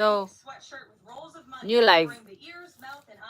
So, new life,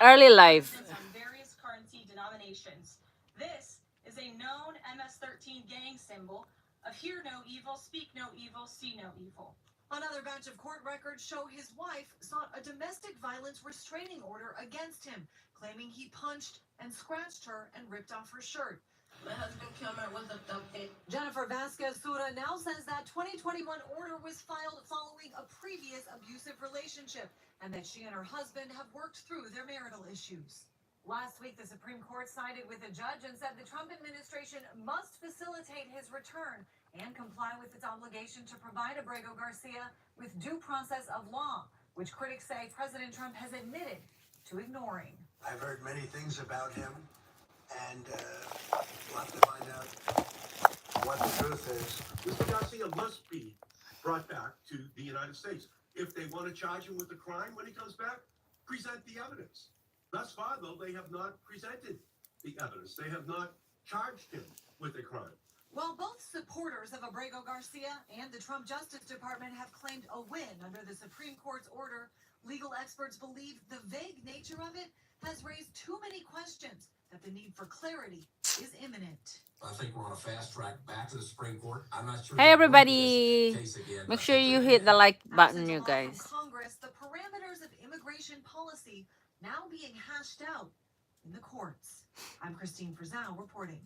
early life. Various currency denominations. This is a known MS-13 gang symbol of hear no evil, speak no evil, see no evil. Another batch of court records show his wife sought a domestic violence restraining order against him, claiming he punched and scratched her and ripped off her shirt. My husband killed her with a duct. Jennifer Vasquez Sura now says that 2021 order was filed following a previous abusive relationship and that she and her husband have worked through their marital issues. Last week, the Supreme Court sided with a judge and said the Trump administration must facilitate his return and comply with its obligation to provide Abrego Garcia with due process of law, which critics say President Trump has admitted to ignoring. I've heard many things about him, and we'll have to find out what the truth is. Mr. Garcia must be brought back to the United States. If they want to charge him with the crime when he comes back, present the evidence. Thus far, though, they have not presented the evidence. They have not charged him with a crime. While both supporters of Abrego Garcia and the Trump Justice Department have claimed a win under the Supreme Court's order, legal experts believe the vague nature of it has raised too many questions that the need for clarity is imminent. I think we're on a fast track back to the Supreme Court. I'm not sure. Hey everybody, make sure you hit the like button, you guys. Congress, the parameters of immigration policy now being hashed out in the courts. I'm Christine Frizzell reporting.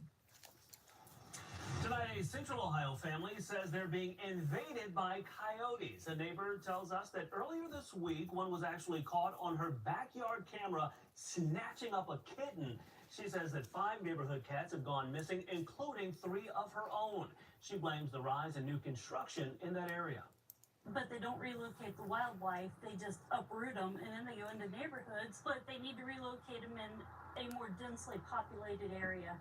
Tonight, a Central Ohio family says they're being invaded by coyotes. A neighbor tells us that earlier this week, one was actually caught on her backyard camera snatching up a kitten. She says that 5 neighborhood cats have gone missing, including 3 of her own. She blames the rise in new construction in that area. But they don't relocate the wildlife. They just uproot them, and then they go into neighborhoods. But they need to relocate them in a more densely populated area.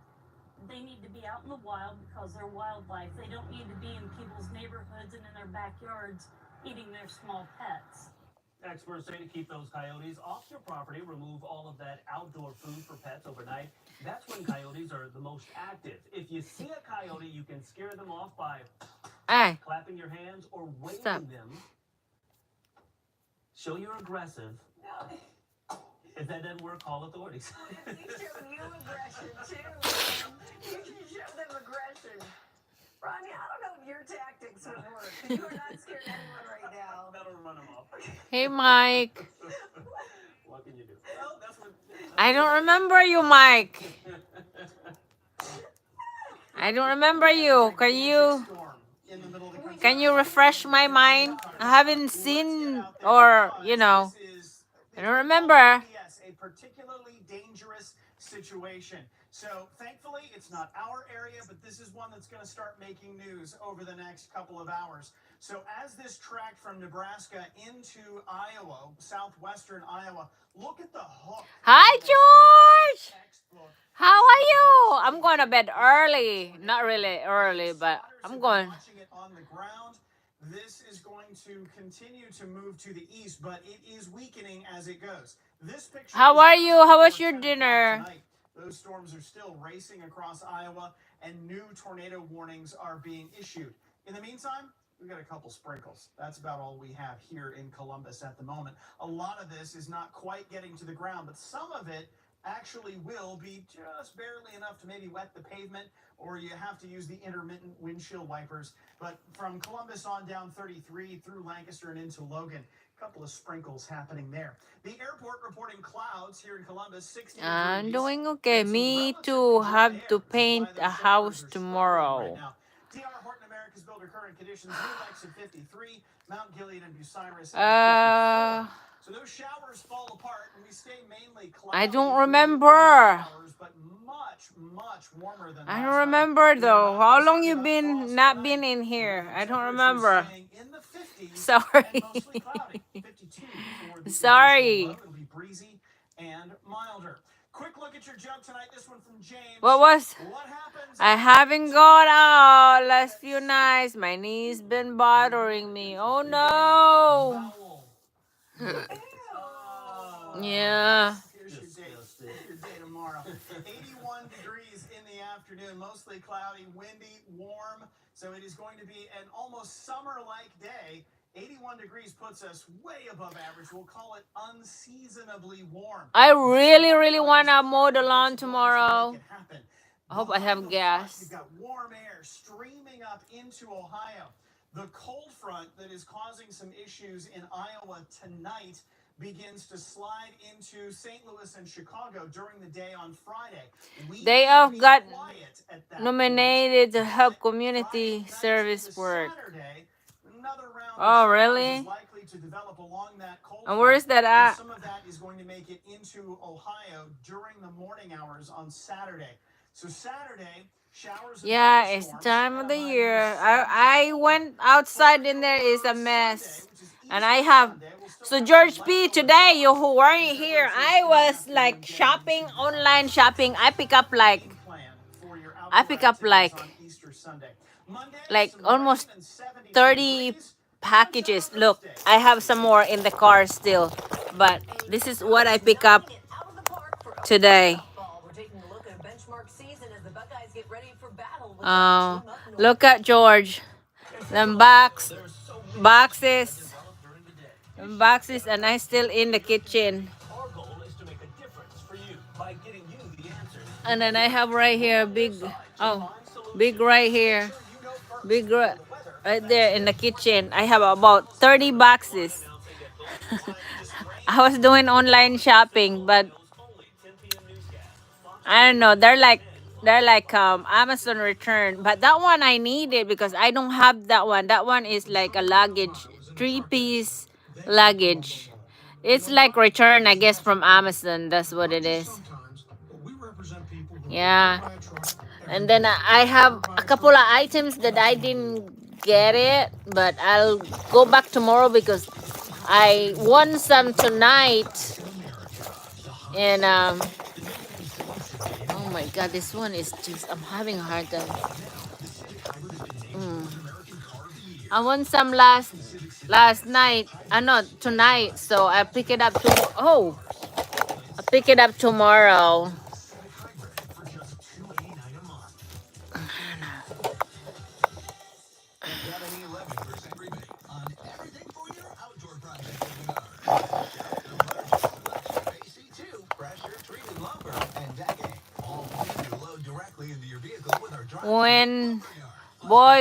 They need to be out in the wild because they're wildlife. They don't need to be in people's neighborhoods and in their backyards eating their small pets. Experts say to keep those coyotes off your property, remove all of that outdoor food for pets overnight. That's when coyotes are the most active. If you see a coyote, you can scare them off by clapping your hands or waving them. Show you're aggressive. If that doesn't work, call authorities. You show you aggression too. You should show them aggression. Ronnie, I don't know if your tactics would work. You are not scaring anyone right now. That'll run them off. Hey Mike. What can you do? Well, that's what... I don't remember you, Mike. I don't remember you. Can you refresh my mind? I haven't seen, or you know, I don't remember. Yes, a particularly dangerous situation. So thankfully, it's not our area, but this is one that's going to start making news over the next couple of hours. So as this tracked from Nebraska into Iowa, southwestern Iowa, look at the hook. Hi, George. How are you? I'm going to bed early. Not really early, but I'm going. Watching it on the ground. This is going to continue to move to the east, but it is weakening as it goes. This picture. How are you? How was your dinner? Tonight. Those storms are still racing across Iowa, and new tornado warnings are being issued. In the meantime, we've got a couple sprinkles. That's about all we have here in Columbus at the moment. A lot of this is not quite getting to the ground, but some of it actually will be just barely enough to maybe wet the pavement, or you have to use the intermittent windshield wipers. But from Columbus on down 33 through Lancaster and into Logan, a couple of sprinkles happening there. The airport reporting clouds here in Columbus, 60 degrees. I'm doing okay. Me too. Have to paint a house tomorrow. DR Horton America's builder current conditions, New Lakes at 53, Mount Gilead and Bucyrus Uh, So those showers fall apart and we stay mainly cloudy. I don't remember. But much warmer than I don't remember though. How long you been not been in here? I don't remember. Sorry. Sorry. It'll be breezy and milder. Quick look at your jug tonight. This one from James. What was? What happens? I haven't gone out last few nights. My knee's been bothering me. Oh no. Yeah. Here's your day tomorrow. 81 degrees in the afternoon, mostly cloudy, windy, warm. So it is going to be an almost summer-like day 81 degrees puts us way above average. We'll call it unseasonably warm. I really want to mow the lawn tomorrow. I hope I have gas. We've got warm air streaming up into Ohio. The cold front that is causing some issues in Iowa tonight begins to slide into St. Louis and Chicago during the day on Friday. They have got nominated to help community service work. Oh, really? And where is that at? Some of that is going to make it into Ohio during the morning hours on Saturday. So Saturday, showers. Yeah, it's the time of the year. I went outside and there is a mess. And I have, so George P, today you who weren't here, I was like shopping, online shopping. I pick up like almost 30 packages. Look, I have some more in the car still, but this is what I pick up today. Look at George. Them boxes, and I still in the kitchen. And then I have right here big right here, right there in the kitchen. I have about 30 boxes. I was doing online shopping, but I don't know. They're like Amazon return, but that one I needed because I don't have that one. That one is like a luggage, 3-piece luggage. It's like return, I guess, from Amazon. That's what it is. Yeah. And then I have a couple of items that I didn't get it, but I'll go back tomorrow because I won some tonight. And oh my god, this one is just, I'm having a hard time. I won some last night. Not tonight, so I pick it up I pick it up tomorrow.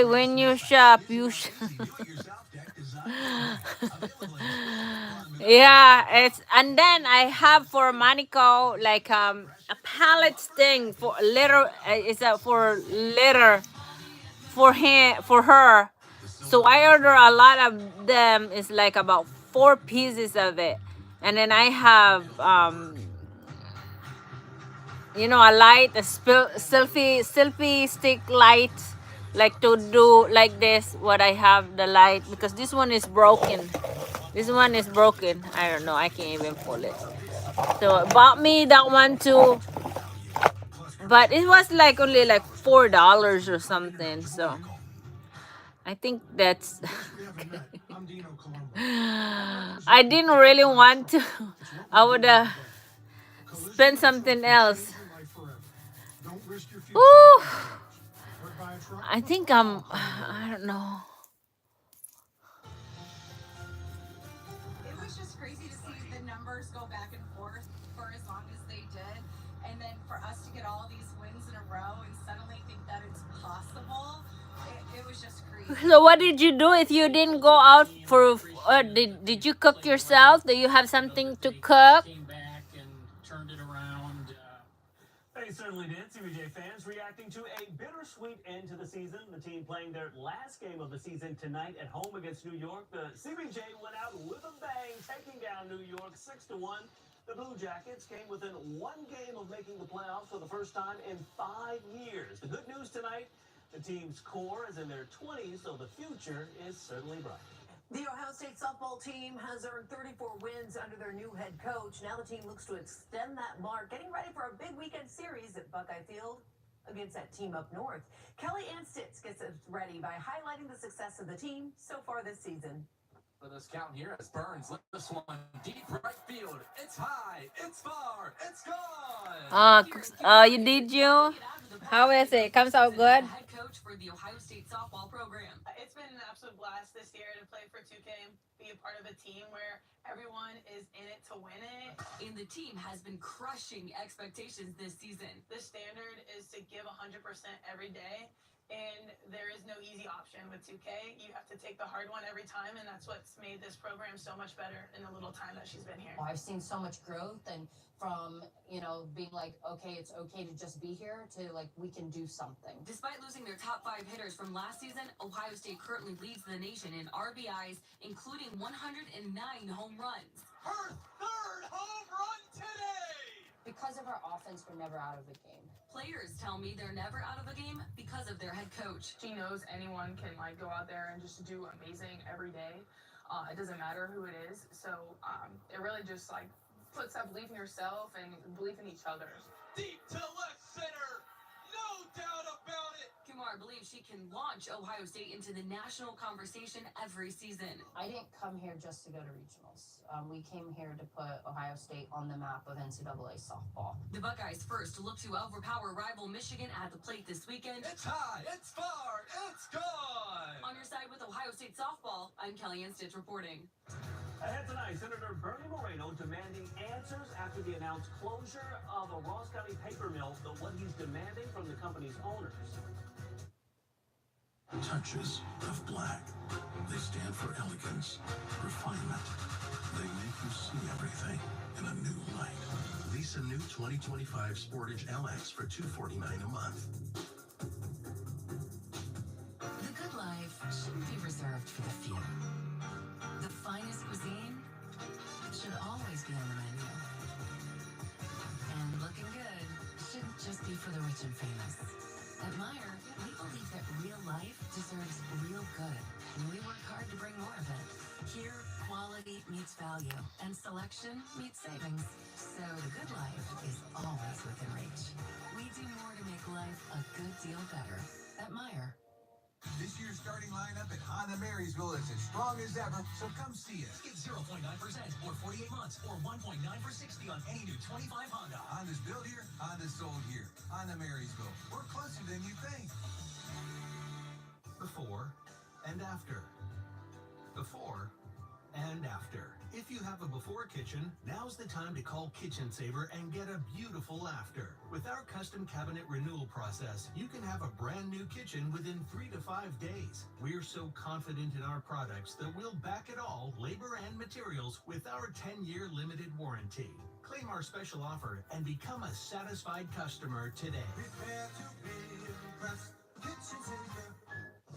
When you shop, yeah, and then I have for Manico like a pallet thing for litter. For litter for her. So I order a lot of them. It's like about 4 pieces of it, and then I have a light, a selfie stick light, like to do like this. What I have the light because this one is broken. I don't know. I can't even pull it. So bought me that one too, but it was like only like $4 or something. So I think that's. I didn't really want to. I would spend something else. Ooh. I think I don't know. It was just crazy to see the numbers go back and forth for as long as they did. And then for us to get all these wins in a row and suddenly think that it's possible, it was just crazy. So what did you do if you didn't go out for, did you cook yourself? Do you have something to cook? Came back and turned it around. They certainly did. CBJ fans reacting to a bittersweet end to the season. The team playing their last game of the season tonight at home against New York. The CBJ went out with a bang, taking down New York 6-1. The Blue Jackets came within 1 game of making the playoffs for the first time in 5 years. The good news tonight, the team's core is in their 20s, so the future is certainly bright. The Ohio State softball team has earned 34 wins under their new head coach. Now the team looks to extend that mark, getting ready for a big weekend series at Buckeye Field against that team up north. Kelly Anstitz gets us ready by highlighting the success of the team so far this season. For this count here as Burns lifts this one deep right field. It's high, it's far, it's gone. You did you? How is it? Comes out good? Head coach for the Ohio State softball program. It's been an absolute blast this year to play for 2K and and the team has been crushing expectations this season. The standard is to give 100% every day, and there is no easy option with 2K. You have to take the hard one every time, and that's what's made this program so much better in the little time that she's been here. I've seen so much growth, and from, being like, okay, it's okay to just be here, to like, we can do something. Despite losing their top 5 hitters from last season, Ohio State currently leads the nation in RBIs, including 109 home runs. Her third home run today! Because of our offense, we're never out of the game. Players tell me they're never out of a game because of their head coach. She knows anyone can go out there and just do amazing every day. It doesn't matter who it is. So it really just puts that belief in yourself and belief in each other. Deep to left center, no doubt about it. Kumar believes she can launch Ohio State into the national conversation every season. I didn't come here just to go to regionals. We came here to put Ohio State on the map of NCAA softball. The Buckeyes first look to overpower rival Michigan at the plate this weekend. It's high, it's far, it's gone. On your side with Ohio State softball, I'm Kellyanne Stitch reporting. Ahead tonight, Senator Bernie Moreno demanding answers after the announced closure of a Ross County paper mill, but what he's demanding from the company's owners. Touches of black. They stand for elegance, refinement. They make you see everything in a new light. Lease a new 2025 Sportage LX for $249 a month. The good life shouldn't be reserved for the few. The finest cuisine should always be on the menu. And looking good shouldn't just be for the rich and famous. At Meijer, we believe that real life deserves real good, and we work hard to bring more of it. Here, quality meets value, and selection meets savings. So the good life is always within reach. We do more to make life a good deal better at Meijer. This year's starting lineup at Honda Marysville is as strong as ever, so come see us. Get 0.9% or 48 months or 1.9 for 60 on any new 25 Honda. Honda's built here, Honda's sold here. Honda Marysville. We're closer than you think. Before and after. Before and after. If you have a before kitchen, now's the time to call Kitchen Saver and get a beautiful after. With our custom cabinet renewal process, you can have a brand new kitchen within 3 to 5 days. We're so confident in our products that we'll back it all, labor and materials, with our 10-year limited warranty. Claim our special offer and become a satisfied customer today. Prepare to be impressed. Kitchen Saver.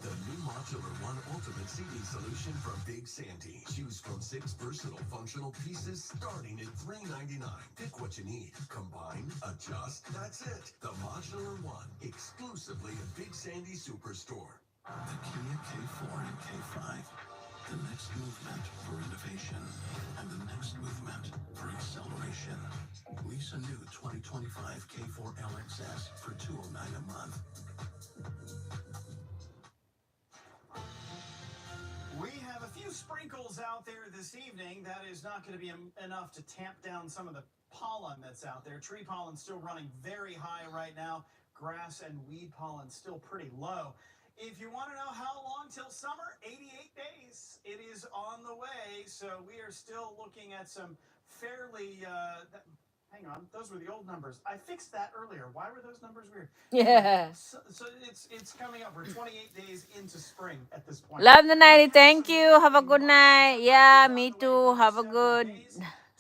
The new Modular One Ultimate Seating Solution from Big Sandy. Choose from 6 versatile functional pieces starting at $3.99. Pick what you need. Combine, adjust, that's it. The Modular One, exclusively at Big Sandy Superstore. The Kia K4 and K5. The next movement for innovation and the next movement for acceleration. Lease a new 2025 K4 LXS for $209 a month. We have a few sprinkles out there this evening. That is not going to be enough to tamp down some of the pollen that's out there. Tree pollen still running very high right now. Grass and weed pollen still pretty low. If you want to know how long till summer, 88 days. It is on the way. So we are still looking at some fairly... hang on, those were the old numbers. I fixed that earlier. Why were those numbers weird? Yeah. So it's coming up. We're 28 days into spring at this point. Love the 90. Thank you. Have a good night. Yeah, me too. Have a good...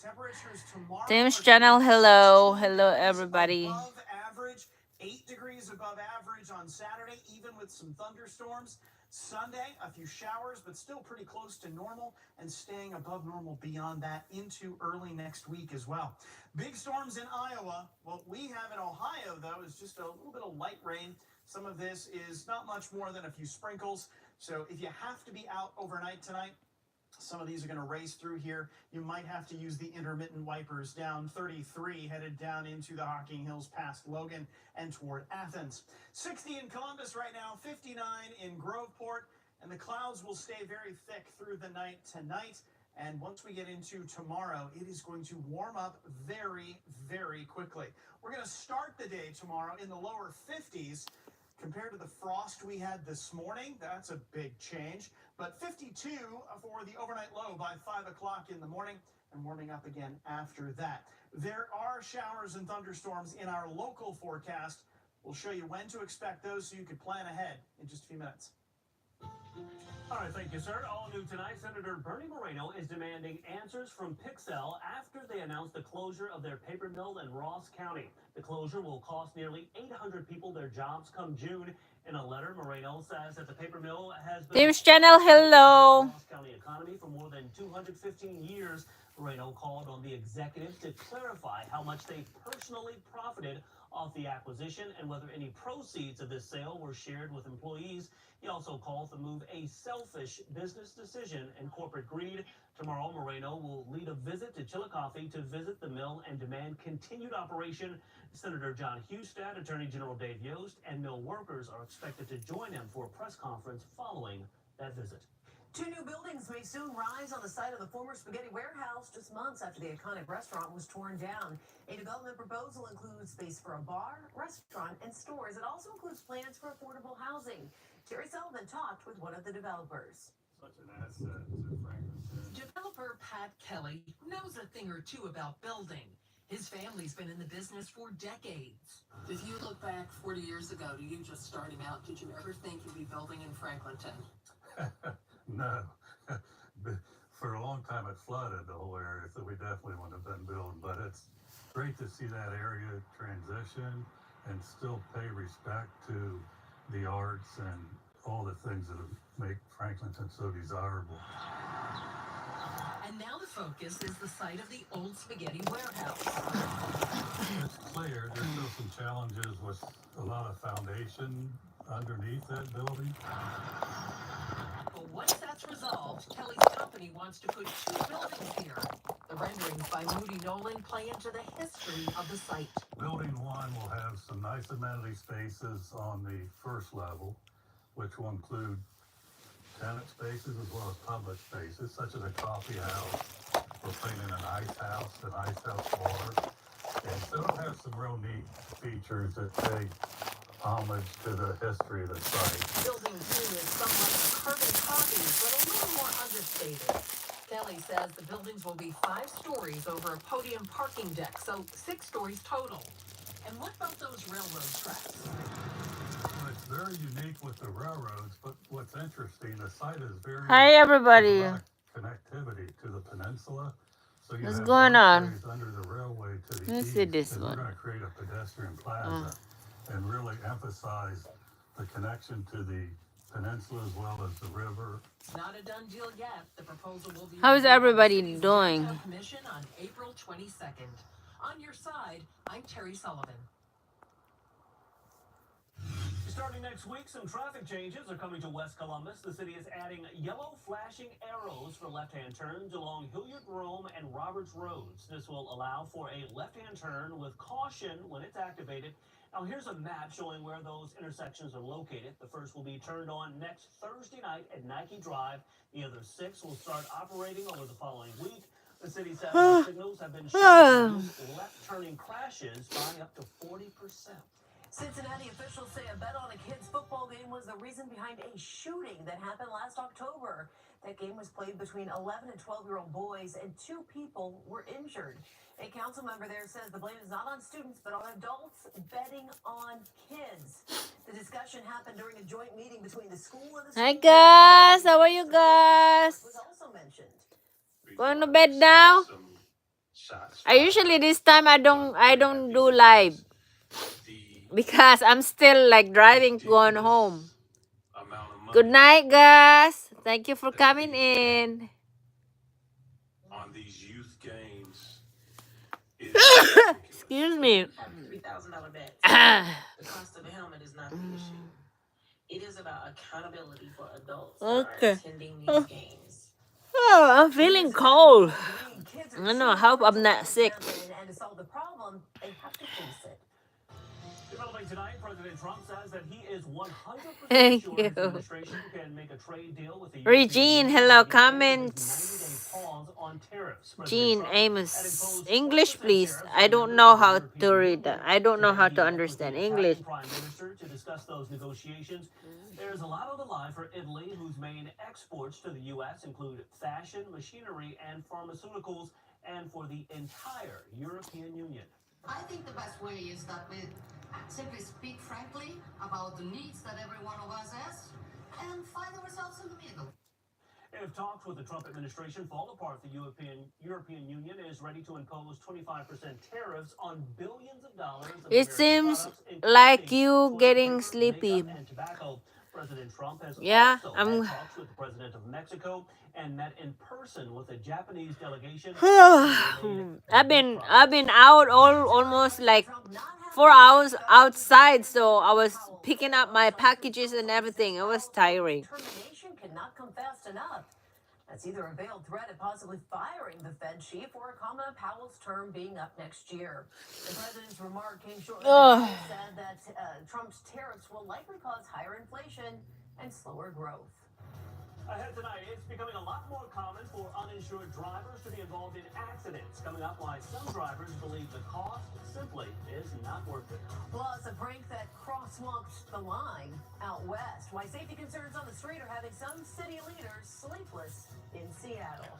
Temperatures tomorrow Tim's channel. Hello. Hello, everybody. above average, 8 degrees above average on Saturday, even with some thunderstorms. Sunday, a few showers, but still pretty close to normal and staying above normal beyond that into early next week as well. Big storms in Iowa. What we have in Ohio, though, is just a little bit of light rain. Some of this is not much more than a few sprinkles. So if you have to be out overnight tonight, some of these are going to race through here. You might have to use the intermittent wipers. Down 33, headed down into the Hocking Hills past Logan and toward Athens. 60 in Columbus right now, 59 in Groveport, and the clouds will stay very thick through the night tonight. And once we get into tomorrow, it is going to warm up very, very quickly. We're going to start the day tomorrow in the lower 50s. Compared to the frost we had this morning, that's a big change. But 52 for the overnight low by 5 o'clock in the morning. and warming up again after that. There are showers and thunderstorms in our local forecast. We'll show you when to expect those so you can plan ahead in just a few minutes. All right, thank you, sir. All new tonight, Senator Bernie Moreno is demanding answers from Pixel after they announced the closure of their paper mill in Ross County. The closure will cost nearly 800 people their jobs come June. In a letter, Moreno says that the paper mill has been Teams channel, hello. Ross County economy for more than 215 years. Moreno called on the executive to clarify how much they personally profited off the acquisition and whether any proceeds of this sale were shared with employees. He also called the move a selfish business decision and corporate greed. Tomorrow, Moreno will lead a visit to Chillicothe to visit the mill and demand continued operation. Senator John Husted, Attorney General Dave Yost, and mill workers are expected to join him for a press conference following that visit. 2 new buildings may soon rise on the site of the former spaghetti warehouse just months after the iconic restaurant was torn down. A development proposal includes space for a bar, restaurant, and stores. It also includes plans for affordable housing. Terry Sullivan talked with one of the developers. Such an asset to Franklin. Developer Pat Kelly knows a thing or two about building. His family's been in the business for decades. If you look back 40 years ago to you just starting out, did you ever think you'd be building in Franklinton? No. For a long time it flooded the whole area, so we definitely wouldn't have been building. But it's great to see that area transition and still pay respect to the arts and all the things that make Franklinton so desirable. And now the focus is the site of the old spaghetti warehouse. It's clear there's still some challenges with a lot of foundation underneath that building. But once that's resolved, Kelly's company wants to put 2 buildings here. The renderings by Moody Nolan play into the history of the site. Building 1 will have some nice amenity spaces on the first level, which will include tenant spaces as well as public spaces, such as a coffee house. We're putting in an ice house bar. And so it'll have some real neat features that pay homage to the history of the site. Building 2 is somewhat of a carbon copy, but a little more understated. Kelly says the buildings will be 5 stories over a podium parking deck, so 6 stories total. And what about those railroad tracks? Well, it's very unique with the railroads, but what's interesting, the site is very... Hi, everybody. A lot of connectivity to the peninsula. So you What's have going on? roadways under the railway to the Let's east, see this and one. we're going to create a pedestrian plaza and really emphasize the connection to the peninsula as well as the river. It's not a done deal yet. The proposal will be... How is everybody doing? ...commission on April 22nd. On your side, I'm Terry Sullivan. Starting next week, some traffic changes are coming to West Columbus. The city is adding yellow flashing arrows for left-hand turns along Hilliard, Rome, and Roberts Roads. This will allow for a left-hand turn with caution when it's activated. Now, here's a map showing where those intersections are located. The first will be turned on next Thursday night at Nike Drive. The other 6 will start operating over the following week. The city says the signals have been shown to reduce left-turning crashes by up to 40%. Cincinnati officials say a bet on a kids' football game was the reason behind a shooting that happened last October. That game was played between 11 and 12-year-old boys, and 2 people were injured. A council member there says the blame is not on students, but on adults betting on kids. The discussion happened during a joint meeting between the school and the... Hi, guys. How are you guys? Was also mentioned. Going to bed now? Usually this time I don't do live. Because I'm still like driving going home. Good night, guys. Thank you for coming in. On these youth games, Excuse me. $3,000 bet. The cost of a helmet is not the issue. It is about accountability for adults that are attending these games. Oh, I'm feeling cold. I don't know. I hope I'm not sick. And to solve the problem, they have to face it. Developing tonight, President Trump says that he is 100% Thank sure you. his administration can make a trade deal with the Regine, hello, comments. 90-day pause on tariffs. Jean Trump Amos. English, please. I don't know how to read that. I don't know how to understand English. Prime Minister to discuss those negotiations. There's a lot on the line for Italy, whose main exports to the U.S. include fashion, machinery, and pharmaceuticals. and for the entire European Union. I think the best way is that we simply speak frankly about the needs that every one of us has and find ourselves in the middle. If talks with the Trump administration fall apart, the European Union is ready to impose 25% tariffs on billions of dollars of It American seems products, like you toilet getting paper, sleepy. makeup, and tobacco. President Trump has Yeah, also I'm. had talks with the president of Mexico and met in person with a Japanese delegation. I've been out almost like 4 hours outside, so I was picking up my packages and everything. It was tiring. Determination cannot come fast enough. That's either a veiled threat of possibly firing the Fed chief or a comment on Powell's term being up next year. The president's remark came shortly after he said that Trump's tariffs will likely cause higher inflation and slower growth. Ahead tonight, it's becoming a lot more common for uninsured drivers to be involved in accidents. Coming up, why some drivers believe the cost simply is not worth it. Plus, a prank that crosswalked the line out west. Why safety concerns on the street are having some city leaders sleepless in Seattle.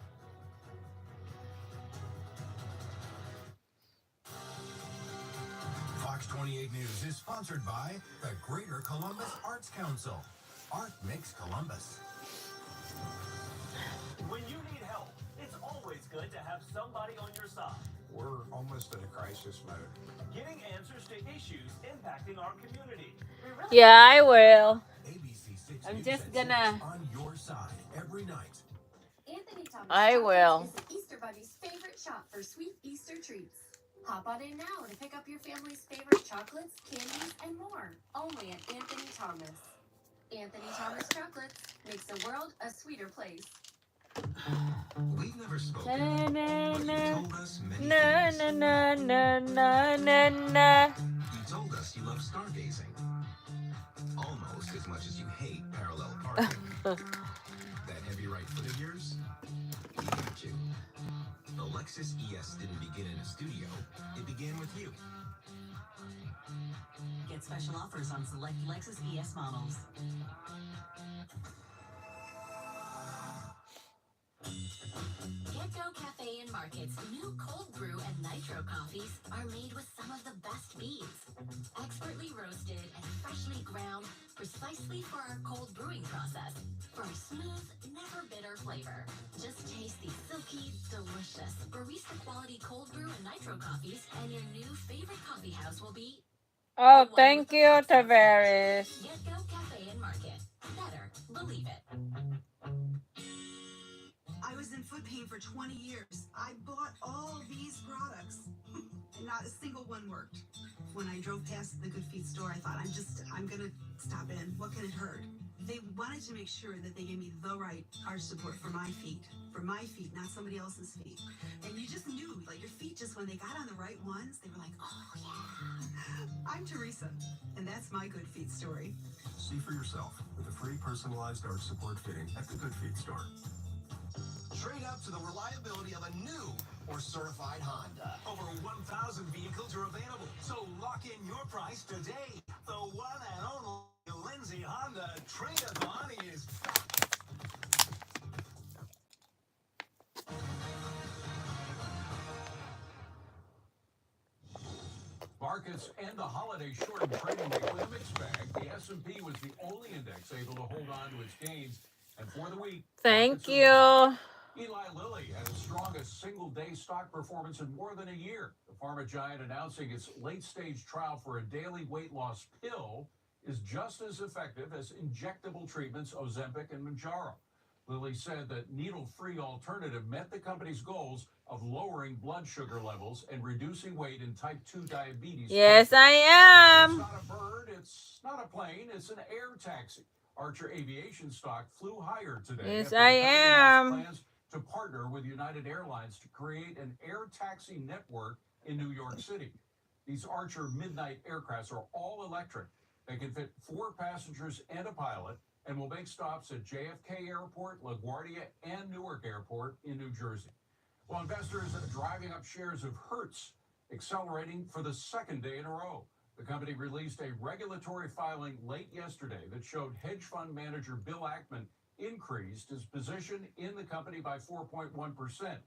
Fox 28 News is sponsored by the Greater Columbus Arts Council. Art makes Columbus. When you need help, it's always good to have somebody on your side. We're almost in a crisis mode. Getting answers to issues impacting our community. Yeah, I will. ABC6 I'm News just at gonna. 6 on your side every night. Anthony Thomas I will. is the Easter Bunny's favorite shop for sweet Easter treats. Hop on in now to pick up your family's favorite chocolates, candies, and more. Only at Anthony Thomas. Anthony Thomas Chocolates makes the world a sweeter place. We've never spoken, Na, na, but you na. told us many Na, things. na, na, na, na, na. You told us you love stargazing. Almost as much as you hate parallel parking. That heavy right foot of yours? We got you. The Lexus ES didn't begin in a studio. It began with you. Get special offers on select Lexus ES models. Get-Go Cafe and Market's new cold brew and nitro coffees are made with some of the best beans. Expertly roasted and freshly ground precisely for our cold brewing process for a smooth, never bitter flavor. Just taste the silky, delicious barista-quality cold brew and nitro coffees, and your new favorite coffee house will be Oh, thank you, Tavares. Get-Go Cafe and Market. Better, believe it. I was in foot pain for 20 years. I bought all these products, and not a single one worked. When I drove past the Good Feet store, I thought, I'm gonna stop in. What can it hurt? They wanted to make sure that they gave me the right arch support for my feet, not somebody else's feet. And you just knew, like your feet, just when they got on the right ones, they were like, oh yeah. I'm Teresa, and that's my Good Feet story. See for yourself with a free personalized arch support fitting at the Good Feet store. Trade up to the reliability of a new or certified Honda. Over 1,000 vehicles are available, so lock in your price today. The one and only Lindsay Honda Trade-A-Thon is back. Markets end the holiday short trading week with a mixed bag. The S&P was the only index able to hold on to its gains. And for the week, Thank you. Eli Lilly had its strongest single-day stock performance in more than a year. The pharma giant announcing its late-stage trial for a daily weight loss pill is just as effective as injectable treatments Ozempic and Mounjaro. Lilly said that needle-free alternative met the company's goals of lowering blood sugar levels and reducing weight in type 2 diabetes. Yes, I am. It's not a bird, it's not a plane, it's an air taxi. Archer Aviation stock flew higher today. Yes, after the I company announced am. plans to partner with United Airlines to create an air taxi network in New York City. These Archer Midnight aircrafts are all electric. They can fit 4 passengers and a pilot and will make stops at JFK Airport, LaGuardia, and Newark Airport in New Jersey. Well, investors are driving up shares of Hertz, accelerating for the second day in a row. The company released a regulatory filing late yesterday that showed hedge fund manager Bill Ackman increased his position in the company by 4.1%.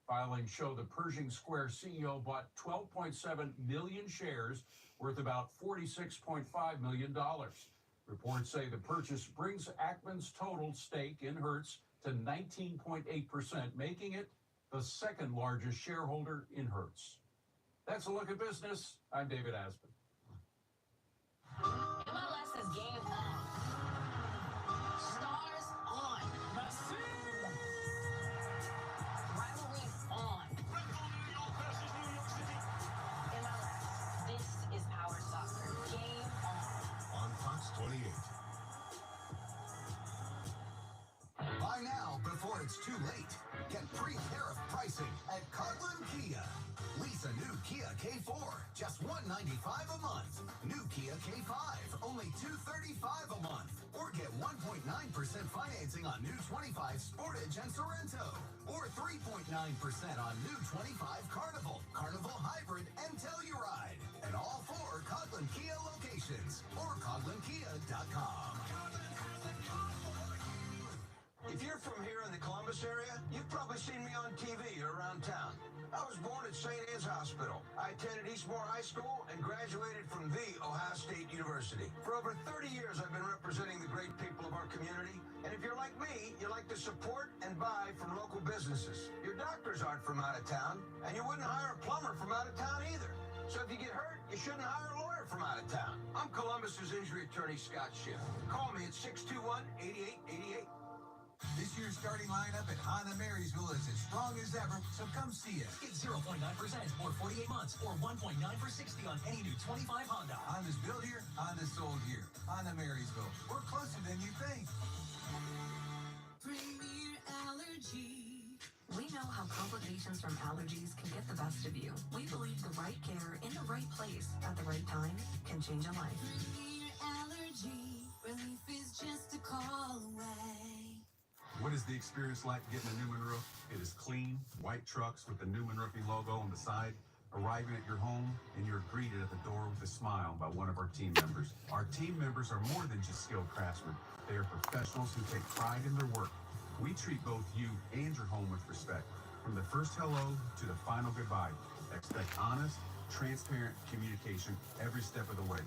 Filings show the Pershing Square CEO bought 12.7 million shares worth about $46.5 million. Reports say the purchase brings Ackman's total stake in Hertz to 19.8%, making it the second largest shareholder in Hertz. That's a look at business. I'm David Aspen. MLS is game on. Stars on. Messi. Rivalries on. MLS. This is Power Soccer. Game on. On Fox 28. Buy now before it's too late. Get pre-tariff pricing at Coghlan Kia. Lease a new Kia K4, just $195 a month. New Kia K5, only $235 a month. Or get 1.9% financing on new 25 Sportage and Sorrento. Or 3.9% on new 25 Carnival, Carnival Hybrid, and Telluride. And all 4 Coghlan Kia locations. Or CoglanKia.com. If you're from here in the Columbus area, you've probably seen me on TV or around town. I was born at St. Anne's Hospital. I attended Eastmore High School and graduated from the Ohio State University. For over 30 years, I've been representing the great people of our community. And if you're like me, you like to support and buy from local businesses. Your doctors aren't from out of town, and you wouldn't hire a plumber from out of town either. So if you get hurt, you shouldn't hire a lawyer from out of town. I'm Columbus's injury attorney, Scott Schiff. Call me at 621-8888. This year's starting lineup at Honda Marysville is as strong as ever, so come see us. Get 0.9% or 48 months or 1.9 for 60 on any new 25 Honda. Honda's built here, Honda's sold here. Honda Marysville. We're closer than you think. Premier Allergy. We know how complications from allergies can get the best of you. We believe the right care in the right place at the right time can change a life. Premier Allergy. Relief is just a call away. What is the experience like getting a Newman roof? It is clean, white trucks with the Newman Roofing logo on the side, arriving at your home, and you're greeted at the door with a smile by one of our team members. Our team members are more than just skilled craftsmen. They are professionals who take pride in their work. We treat both you and your home with respect. From the first hello to the final goodbye, expect honest, transparent communication every step of the way.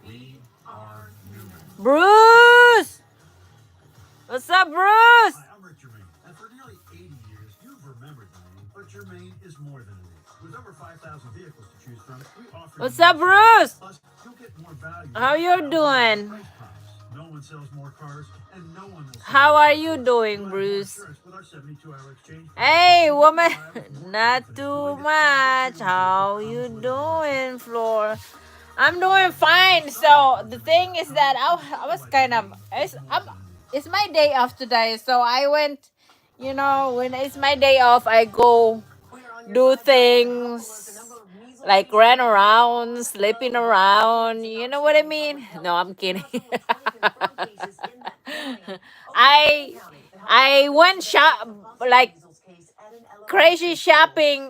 We are Newman. Bruce! What's up, Bruce? Hi, I'm Rick Germain, and for nearly 80 years, you've remembered the name, but Germain is more than a name. With over 5,000 vehicles to choose from, we offer... What's up, Bruce? Plus, you'll get more value. How you doing? No one sells more cars, and no one will... How are you doing, Bruce? Hey, woman. Not too much. How you doing, Flor? I'm doing fine. So the thing is that I was kind of... It's my day off today, so I went, you know, when it's my day off, I go do things like run around, sleeping around, you know what I mean? No, I'm kidding. I went like crazy shopping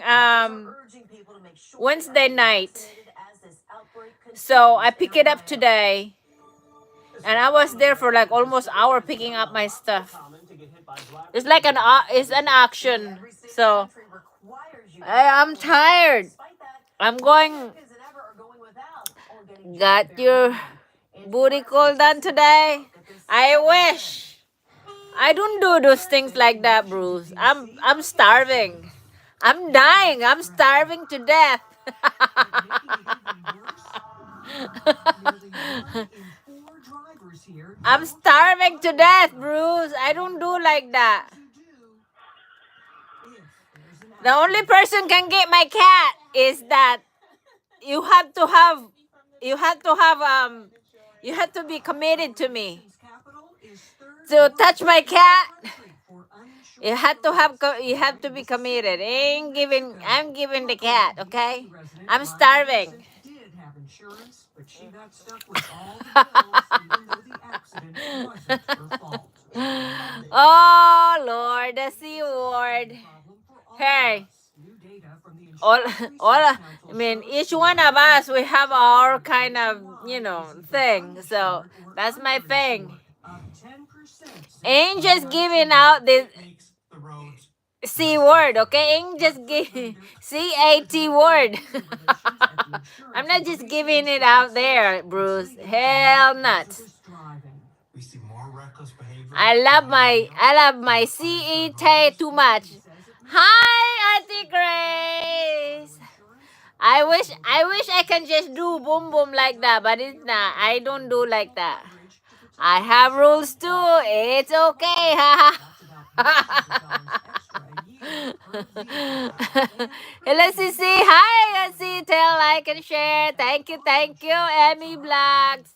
Wednesday night, so I pick it up today. And I was there for like almost an hour picking up my stuff. It's like an auction. So I'm tired. I'm going. Got your booty call done today? I wish. I don't do those things like that, Bruce. I'm starving. I'm dying. I'm starving to death. I'm starving to death, Bruce. I don't do like that. The only person can get my cat is that you have to be committed to me. To touch my cat, you have to be committed. I'm giving the cat, okay? I'm starving. But she got stuck with all the bills, even though the accident wasn't her fault. Oh, Lord, the C word. Hey, I mean, each one of us, we have our kind of, you know, thing. So that's my thing. Ain't just giving out this. C word, okay? Ain't just give CAT word. I'm not just giving it out there, Bruce. Hell not. We see more reckless behavior. I love my CET too much. Hi, Auntie Grace. I wish I can just do boom boom like that, but it's not. I don't do like that. I have rules too. It's okay. Hello, Sissy. Hi, Sissy. Tell, like, and share. Thank you, Emmy Blacks.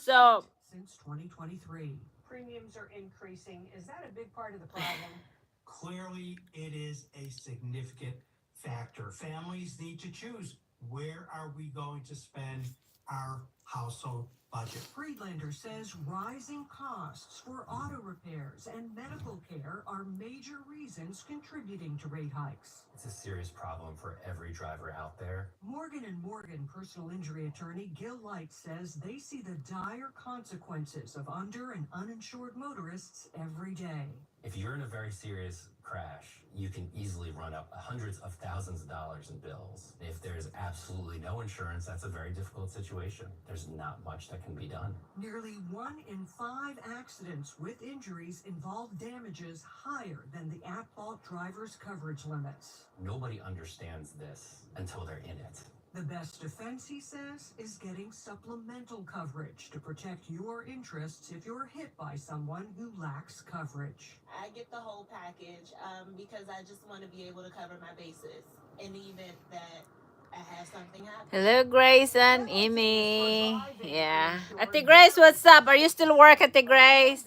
So, since 2023. Premiums are increasing. Is that a big part of the problem? Clearly, it is a significant factor. Families need to choose, where are we going to spend our household budget? Friedlander says rising costs for auto repairs and medical care are major reasons contributing to rate hikes. It's a serious problem for every driver out there. Morgan & Morgan personal injury attorney Gil Light says they see the dire consequences of under and uninsured motorists every day. If you're in a very serious crash, you can easily run up hundreds of thousands of dollars in bills. If there's absolutely no insurance, that's a very difficult situation. There's not much that can be done. Nearly 1 in 5 accidents with injuries involve damages higher than the at-fault driver's coverage limits. Nobody understands this until they're in it. The best defense, he says, is getting supplemental coverage to protect your interests if you're hit by someone who lacks coverage. I get the whole package because I just want to be able to cover my bases in the event that I have something happen. hello, Grace and Amy. Yeah. Auntie Grace, what's up? Are you still working, Auntie Grace?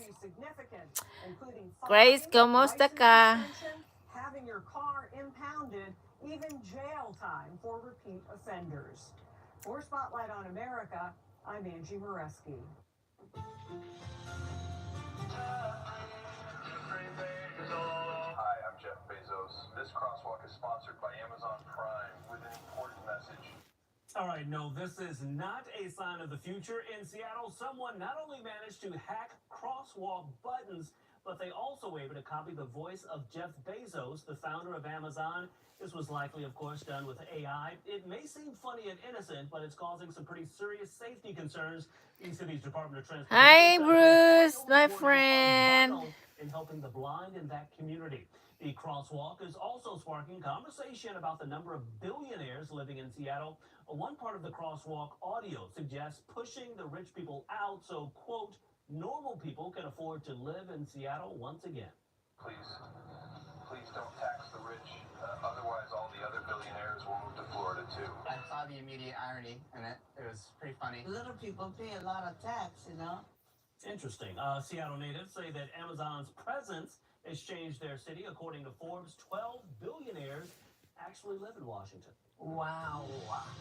Grace, ¿cómo está acá? Having your car impounded, even jail time for repeat offenders. For Spotlight on America, I'm Angie Moreski. Hi, I'm Jeff Bezos. This crosswalk is sponsored by Amazon Prime with an important message. All right, no, this is not a sign of the future. In Seattle, someone not only managed to hack crosswalk buttons, but they also were able to copy the voice of Jeff Bezos, the founder of Amazon. This was likely, of course, done with AI. It may seem funny and innocent, but it's causing some pretty serious safety concerns. The city's Department of Transportation. Hi, Bruce, my friend. In helping the blind in that community. The crosswalk is also sparking conversation about the number of billionaires living in Seattle. One part of the crosswalk audio suggests pushing the rich people out so, quote, normal people can afford to live in Seattle once again. Please don't tax the rich. Otherwise, all the other billionaires will move to Florida, too. I saw the immediate irony in it. It was pretty funny. Little people pay a lot of tax, you know? Interesting. Seattle natives say that Amazon's presence has changed their city. According to Forbes, 12 billionaires actually live in Washington. Wow.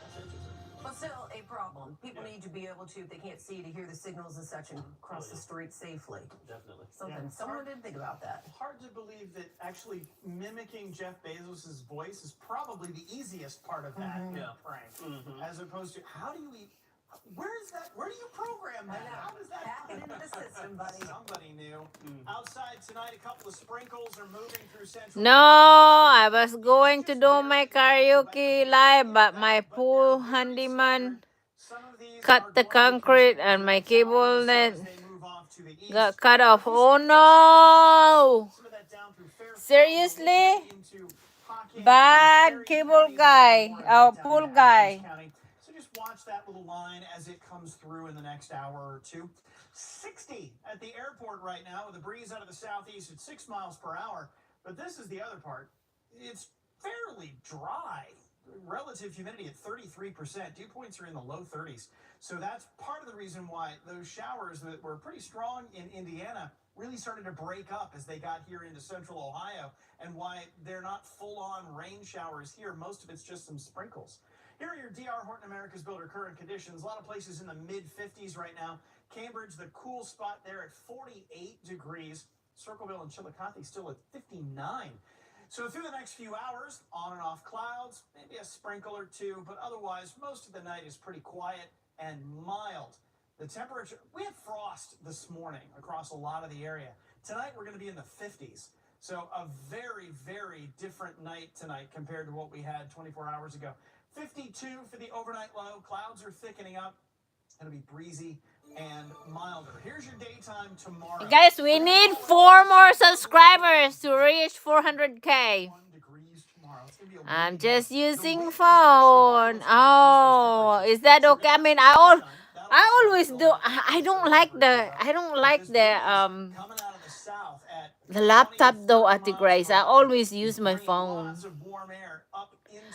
That's interesting. But still a problem. People need to be able to, if they can't see, to hear the signals and such and cross the street safely. Definitely. Something. Someone didn't think about that. Hard to believe that actually mimicking Jeff Bezos' voice is probably the easiest part of that prank. As opposed to, how do you where do you program that? How does that happen into the system, buddy? Somebody knew. Outside tonight, a couple of sprinkles are moving through central. No, I was going to do my karaoke live, but my pool handyman cut the concrete and my cable net got cut off. Oh no! Seriously? Bad cable guy, our pool guy. So just watch that little line as it comes through in the next hour or two. 60 at the airport right now with a breeze out of the southeast at 6 miles per hour. But this is the other part. It's fairly dry. Relative humidity at 33%. Dew points are in the low 30s. So that's part of the reason why those showers that were pretty strong in Indiana really started to break up as they got here into central Ohio, and why they're not full-on rain showers here. Most of it's just some sprinkles. Here are your D.R. Horton America's Builder current conditions. A lot of places in the mid-50s right now. Cambridge, the cool spot there at 48 degrees. Circleville and Chillicothe still at 59. So through the next few hours, on and off clouds, maybe a sprinkle or two, but otherwise, most of the night is pretty quiet and mild. The temperature, we had frost this morning across a lot of the area. Tonight, we're going to be in the 50s. So a very, very different night tonight compared to what we had 24 hours ago. 52 for the overnight low. Clouds are thickening up. It's going to be breezy and milder. Here's your daytime tomorrow. Guys, we need 4 more subscribers to reach 400K. I'm just using phone. Oh, is that okay? I mean, I always do. I don't like the laptop though, at the Grace. I always use my phone.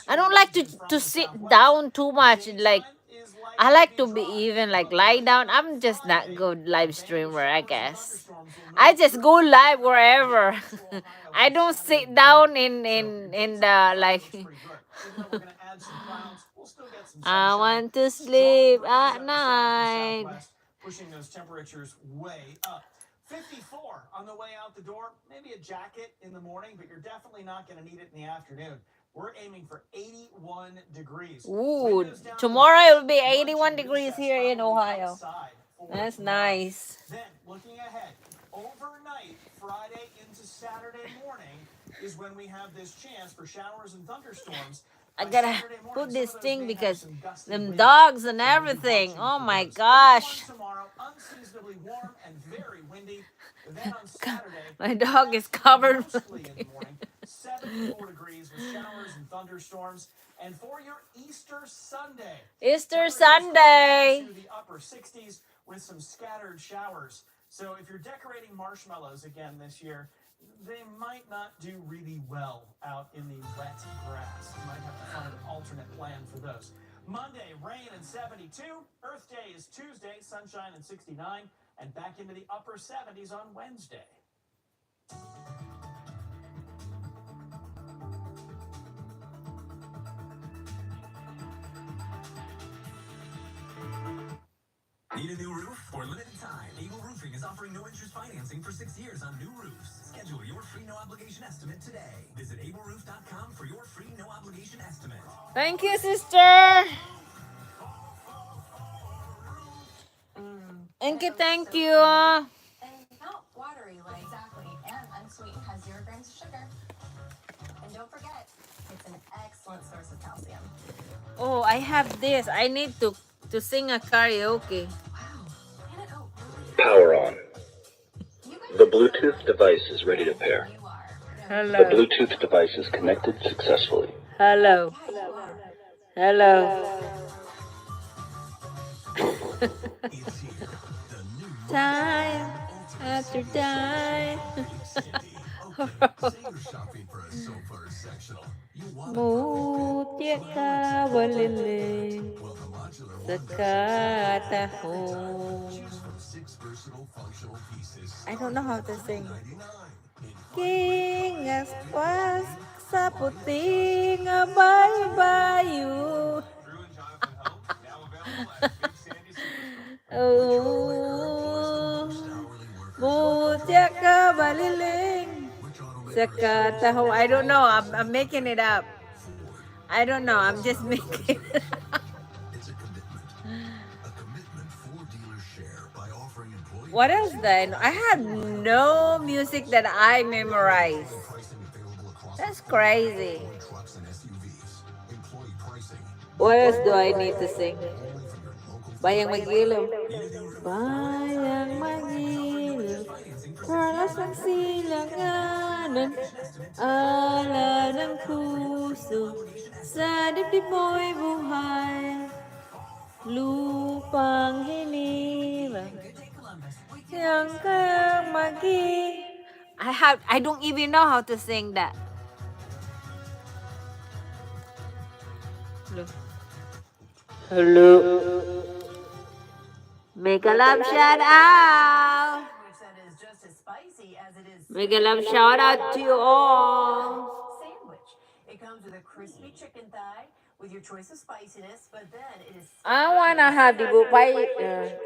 I don't like to sit down too much. Like, I like to be even like lie down. I'm just not good live streamer, I guess. I just go live wherever. I don't sit down in the like. I want to sleep at night. Pushing those temperatures way up. 54 on the way out the door. Maybe a jacket in the morning, but you're definitely not going to need it in the afternoon. We're aiming for 81 degrees. Ooh, tomorrow it will be 81 degrees here in Ohio. That's nice. Then, looking ahead, overnight, Friday into Saturday morning is when we have this chance for showers and thunderstorms. I gotta put this thing because them dogs and everything. Oh my gosh. Tomorrow, unseasonably warm and very windy. Then on Saturday, my dog is covered. 74 degrees with showers and thunderstorms. And for your Easter Sunday, Easter Sunday, to the upper 60s with some scattered showers. So if you're decorating marshmallows again this year, they might not do really well out in the wet grass. You might have to find an alternate plan for those. Monday, rain and 72. Earth Day is Tuesday, sunshine and 69. And back into the upper 70s on Wednesday. Need a new roof? For a limited time, Able Roofing is offering no interest financing for 6 years on new roofs. Schedule your free no obligation estimate today. Visit ableroof.com for your free no obligation estimate. Thank you, sister. Thank you. And not watery, like exactly, and unsweetened, has 0 grams of sugar. And don't forget, it's an excellent source of calcium. Oh, I have this. I need to sing a karaoke. Power on. The Bluetooth device is ready to pair. Hello. The Bluetooth device is connected successfully. Hello. Hello. Time after time. Mutiak kawaliling sekatahong. I don't know how to sing. King as was sa puting bayu. Oh, mutiak kawaliling sekatahong. I don't know. I'm making it up. I don't know. I'm just making it up. What else then? I have no music that I memorize. That's crazy. What else do I need to sing? Bayang Magiliw. Bayang Magiliw. Perlas ng silanganan. Ala ng puso. Sa dibdib mo'y buhay. Lupang hinirang. Yang kang magi. I don't even know how to sing that. Hello. Make a love shout out. Make a love shout out to you all. Sandwich. It comes with a crispy chicken thigh with your choice of spiciness, but then it is I wanna have the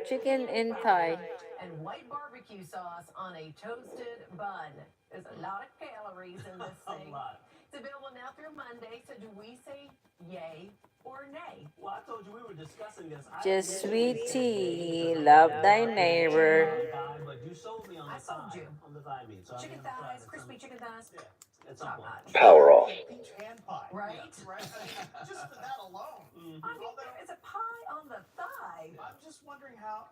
chicken in Thai. And white barbecue sauce on a toasted bun. There's a lot of calories in this thing. It's available now through Monday, so do we say yay or nay? Well, I told you we were discussing this. Just sweet tea, love thy neighbor. But you sold me on the thigh. On the thigh meat. So Chicken thighs, crispy chicken thighs. Yeah, at some Top point. notch. Power off. Peach hand pie. Right? Just for that alone. I mean, there is a pie on the thigh. I'm just wondering how.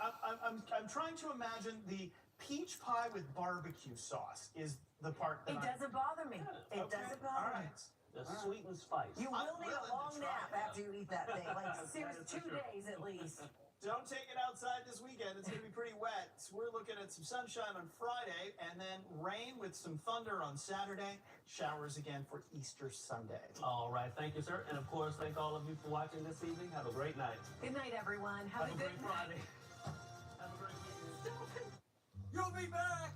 I'm trying to imagine the peach pie with barbecue sauce is the part that It doesn't bother me. It doesn't bother me. The sweet and spice. You will need a long nap after you eat that thing. Like, seriously, 2 days at least. Don't take it outside this weekend. It's going to be pretty wet. So we're looking at some sunshine on Friday and then rain with some thunder on Saturday. Showers again for Easter Sunday. All right. Thank you, sir. And of course, thank all of you for watching this evening. Have a great night. Good night, everyone. Have a good great Friday. Have a great weekend. You'll be back.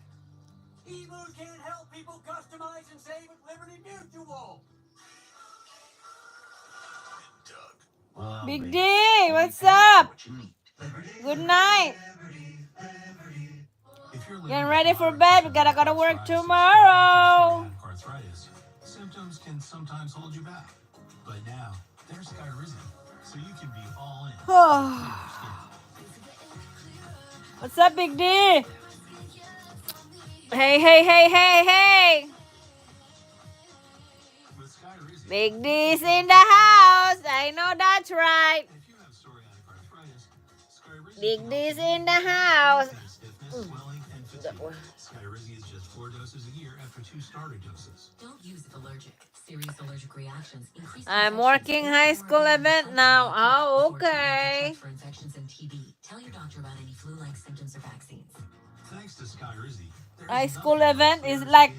Emu can't help people customize and save at Liberty Mutual. Big D, what's up? Good night. Getting ready for bed. We gotta go to work tomorrow. Arthritis. Symptoms can sometimes hold you back. But now, there's Skyrizi, so you can be all in. What's up, Big D? Hey, hey, hey, hey, hey. Big D's in the house. I know that's right. Big D's in the house. Skyrizi is just 4 doses a year after 2 starter doses. Don't use if allergic. Serious allergic reactions increase. I'm working high school event now. Oh, okay. For infections and TB. Tell your doctor about any flu-like symptoms or vaccines. Thanks to Skyrizi. High school event is like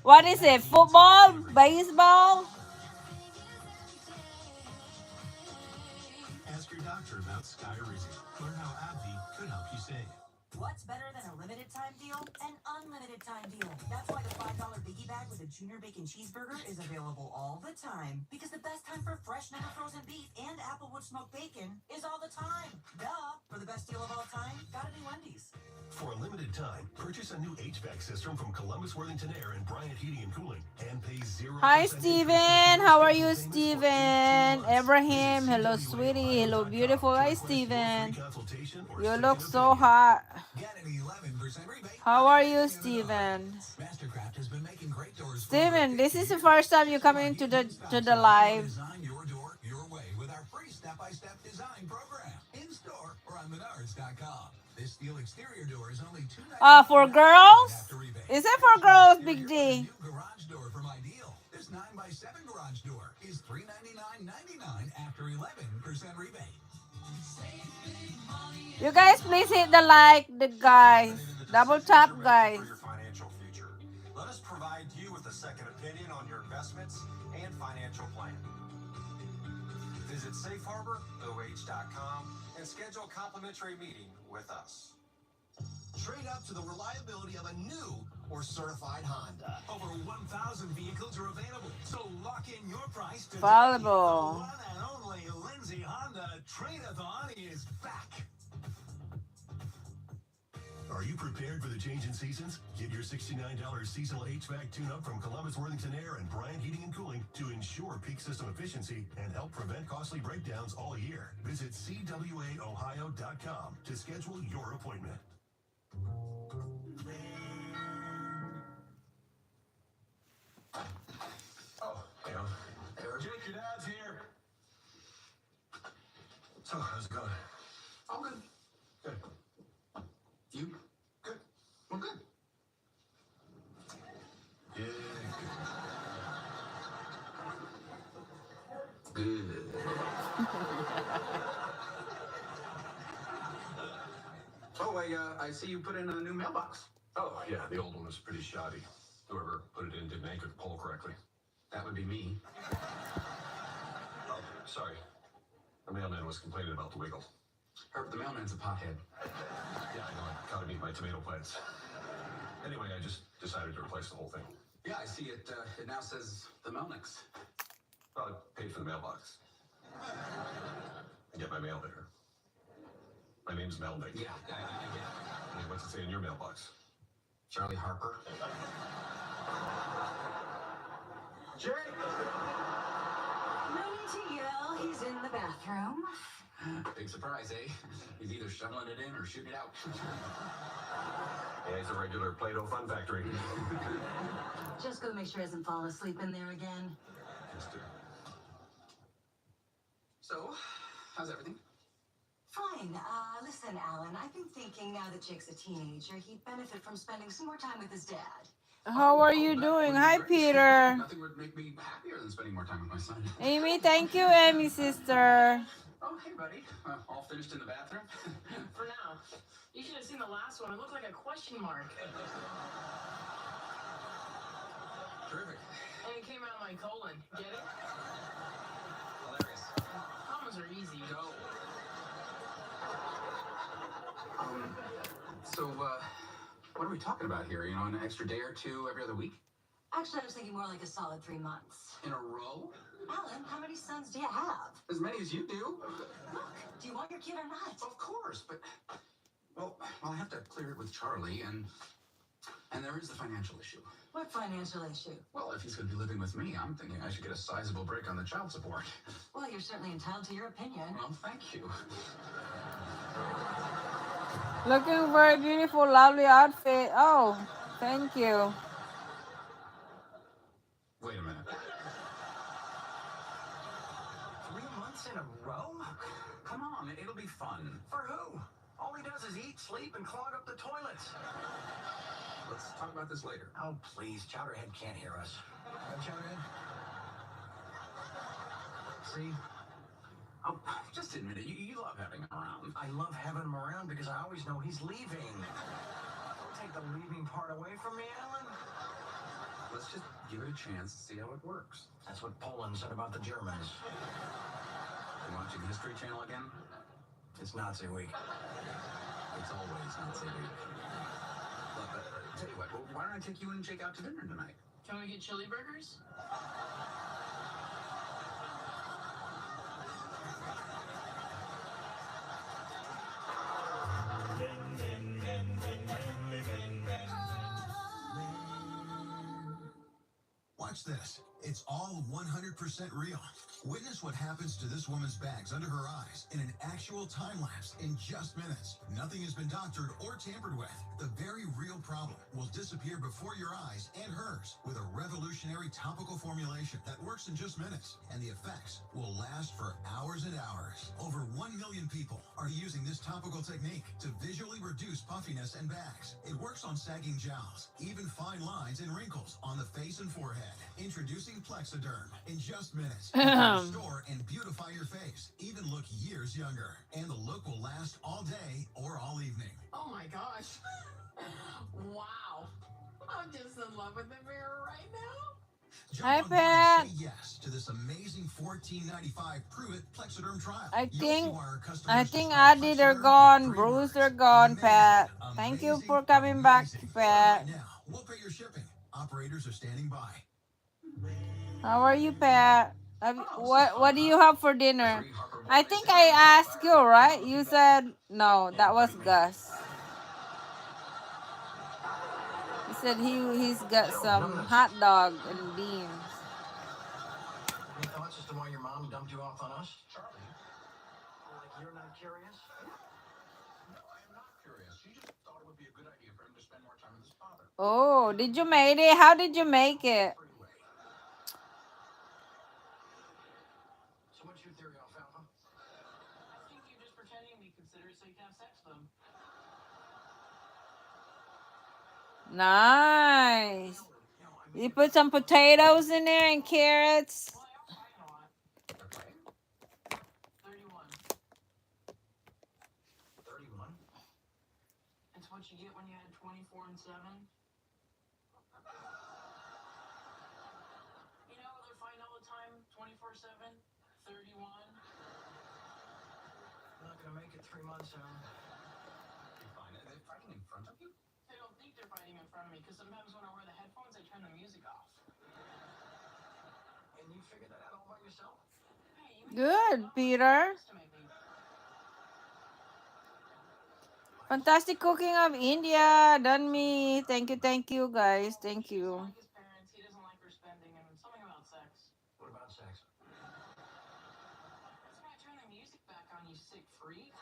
what is it? Football? Baseball? Ask your doctor about Skyrizi. Learn how AbbVie could help you save. What's better than a limited time deal? An unlimited time deal. That's why the $5 biggie bag with a junior bacon cheeseburger is available all the time. Because the best time for fresh, never frozen beef and Applewood smoked bacon is all the time. Duh. For the best deal of all time, gotta do Wendy's. For a limited time, purchase a new HVAC system from Columbus Worthington Air and Bryant Heating and Cooling and pay 0%. Hi, Steven. How are you, Steven? Abraham. Hello, sweetie. Hello, beautiful. Hi, Steven. You look so hot. How are you, Steven? Steven, this is the first time you're coming to the live. Design your door your way with our free step-by-step design program. In-store or on Menards.com. This steel exterior door is only $2.99 For girls? Is it for girls, Big D? Garage door from Ideal. This 9x7 garage door is $399.99 after 11% rebate. You guys please hit the like, the guys. Double tap, guys. For your financial future. Let us provide you with a second opinion on your investments and financial plan. Visit safeharboroh.com and schedule a complimentary meeting with us. Trade up to the reliability of a new or certified Honda. Over 1,000 vehicles are available, so lock in your price today. Valuable. The one and only Lindsay Honda Trade-a-thon is back. Are you prepared for the change in seasons? Get your $69 seasonal HVAC tune-up from Columbus Worthington Air and Bryant Heating and Cooling to ensure peak system efficiency and help prevent costly breakdowns all year. Visit CWAOhio.com to schedule your appointment. Oh, hey, Jake, your dad's here. So, how's it going? I'm good. Good. You? Good. We're good. Yeah, good. Good. Oh, I see you put in a new mailbox. Oh, yeah, the old one was pretty shoddy. Whoever put it in didn't anchor the pole correctly. That would be me. Oh, sorry. The mailman was complaining about the wiggle. Herb, the mailman's a pothead. Yeah, I know. I gotta meet my tomato plants. Anyway, I just decided to replace the whole thing. Yeah, I see it. It now says the Melnick's. Well, I paid for the mailbox. I get my mail there. My name's Melnick. Yeah, I get it. Hey, what's it say in your mailbox? Charlie Harper. Jake! No, bathroom. Big surprise, eh? He's either shoveling it in or shooting it out. Yeah, he's a regular Play-Doh fun factory. Just go make sure he hasn't fallen asleep in there again. So, how's everything? Fine. Listen, Alan, I've been thinking now that Jake's a teenager, he'd benefit from spending some more time with his dad. How are you doing? Hi, Peter. Nothing would make me happier than spending more time with my son. Amy, thank you, Amy, sister. Oh, hey, buddy. All finished in the bathroom? For now. You should have seen the last one. It looked like a question mark. Terrific. And it came out of my colon. Get it? Hilarious. Commas are easy. Go. So, what are we talking about here? You know, an extra day or two every other week? Actually, I was thinking more like a solid 3 months. In a row? Alan, how many sons do you have? As many as you do. Look, do you want your kid or not? Of course, but... Well, I have to clear it with Charlie, and there is the financial issue. What financial issue? Well, if he's going to be living with me, I'm thinking I should get a sizable break on the child support. Well, you're certainly entitled to your opinion. Well, thank you. Looking for a beautiful, lovely outfit. Oh, thank you. Wait a minute. 3 months in a row? Come on, it'll be fun. For who? All he does is eat, sleep, and clog up the toilets. Let's talk about this later. Oh, please. Chowderhead can't hear us. Chowderhead? See? Oh, just admit it. You love having him around. I love having him around because I always know he's leaving. Don't take the leaving part away from me, Alan. Let's just give it a chance to see how it works. That's what Poland said about the Germans. You watching History Channel again? It's Nazi week. It's always Nazi week. Look, tell you what, why don't I take you and Jake out to dinner tonight? Can we get chili burgers? Watch this. It's all 100% real. Witness what happens to this woman's bags under her eyes in an actual time lapse in just minutes. Nothing has been doctored or tampered with. The very real problem will disappear before your eyes and hers with a revolutionary topical formulation that works in just minutes. And the effects will last for hours and hours. Over 1 million people are using this topical technique to visually reduce puffiness and bags. It works on sagging jowls, even fine lines and wrinkles on the face and forehead. Introducing Plexiderm in just minutes. Restore and beautify your face, even look years younger. And the look will last all day or all evening. Oh my gosh. Wow. I'm just in love with the mirror right now. Jump Hi, on board Pat. and say yes to this amazing $14.95 Prove It Plexiderm trial. I You'll think see why our customers I think describe Adi, they're Plexiderm gone. with 3 Bruce, words. they're gone, Amazing, Pat. Thank you for coming back, amazing. Pat. Right now, we'll pay your shipping. Operators are standing by. How are you, Pat? What do you have for dinner? I think I asked you, right? You said no. That was Gus. He said he's got some hot dog and beans. Any thoughts as to why your mom dumped you off on us? Charlie? Like you're not curious? No, I am not curious. She just thought it would be a good idea for him to spend more time with his father. Oh, did you make it? How did you make it? So what's your theory, Alfalfa? I think you're just pretending to be considerate so you can have sex with them. Nice. You put some potatoes in there and carrots. Well, I am trying a lot. Okay. 31. 31? It's what you get when you had 24 and 7. You know, they're fighting all the time, 24/7, 31. Not gonna make it 3 months, Alan. You're fine. Are they fighting in front of you? They don't think they're fighting in front of me, because sometimes when I wear the headphones, I turn the music off. And you figured that out all by yourself? Hey, you Good, Peter. estimate me. Fantastic cooking of India. Done me. Thank you, guys. Thank you. Like his parents, he doesn't like her spending, and something about sex. What about sex? That's why I turn the music you sick freak.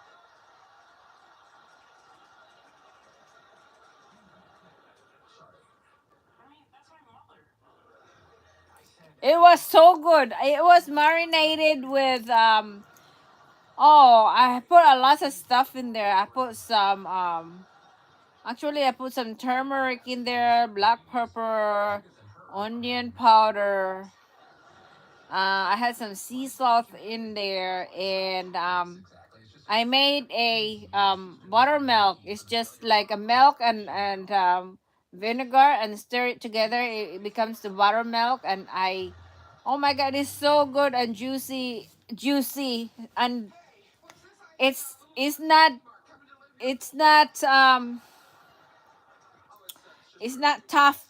Sorry. I mean, that's my mother. It was so good. It was marinated with oh, I put a lot of stuff in there. I put some actually I put some turmeric in there, black pepper, onion powder. I had some sea salt in there, and I made a buttermilk. It's just like a milk and vinegar, and stir it together. It becomes the buttermilk, and oh my God, it's so good and juicy, and it's not it's not it's not tough.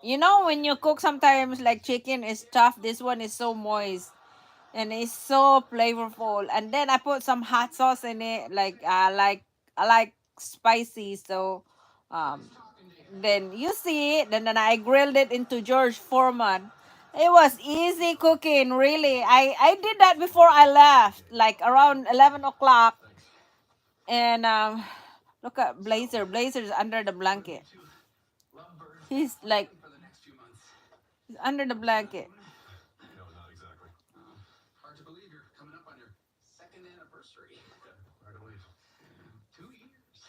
You know, when you cook sometimes like chicken is tough. This one is so moist and it's so flavorful. And then I put some hot sauce in it, like I like spicy. So then you see it. Then I grilled it into George Foreman. It was easy cooking, really. I did that before I left, like around 11 o'clock. And look at Blazer. Blazer's under the blanket. He's like he's under the blanket. No, not exactly. Hard to believe you're coming up on your second anniversary. Hard to believe. 2 years.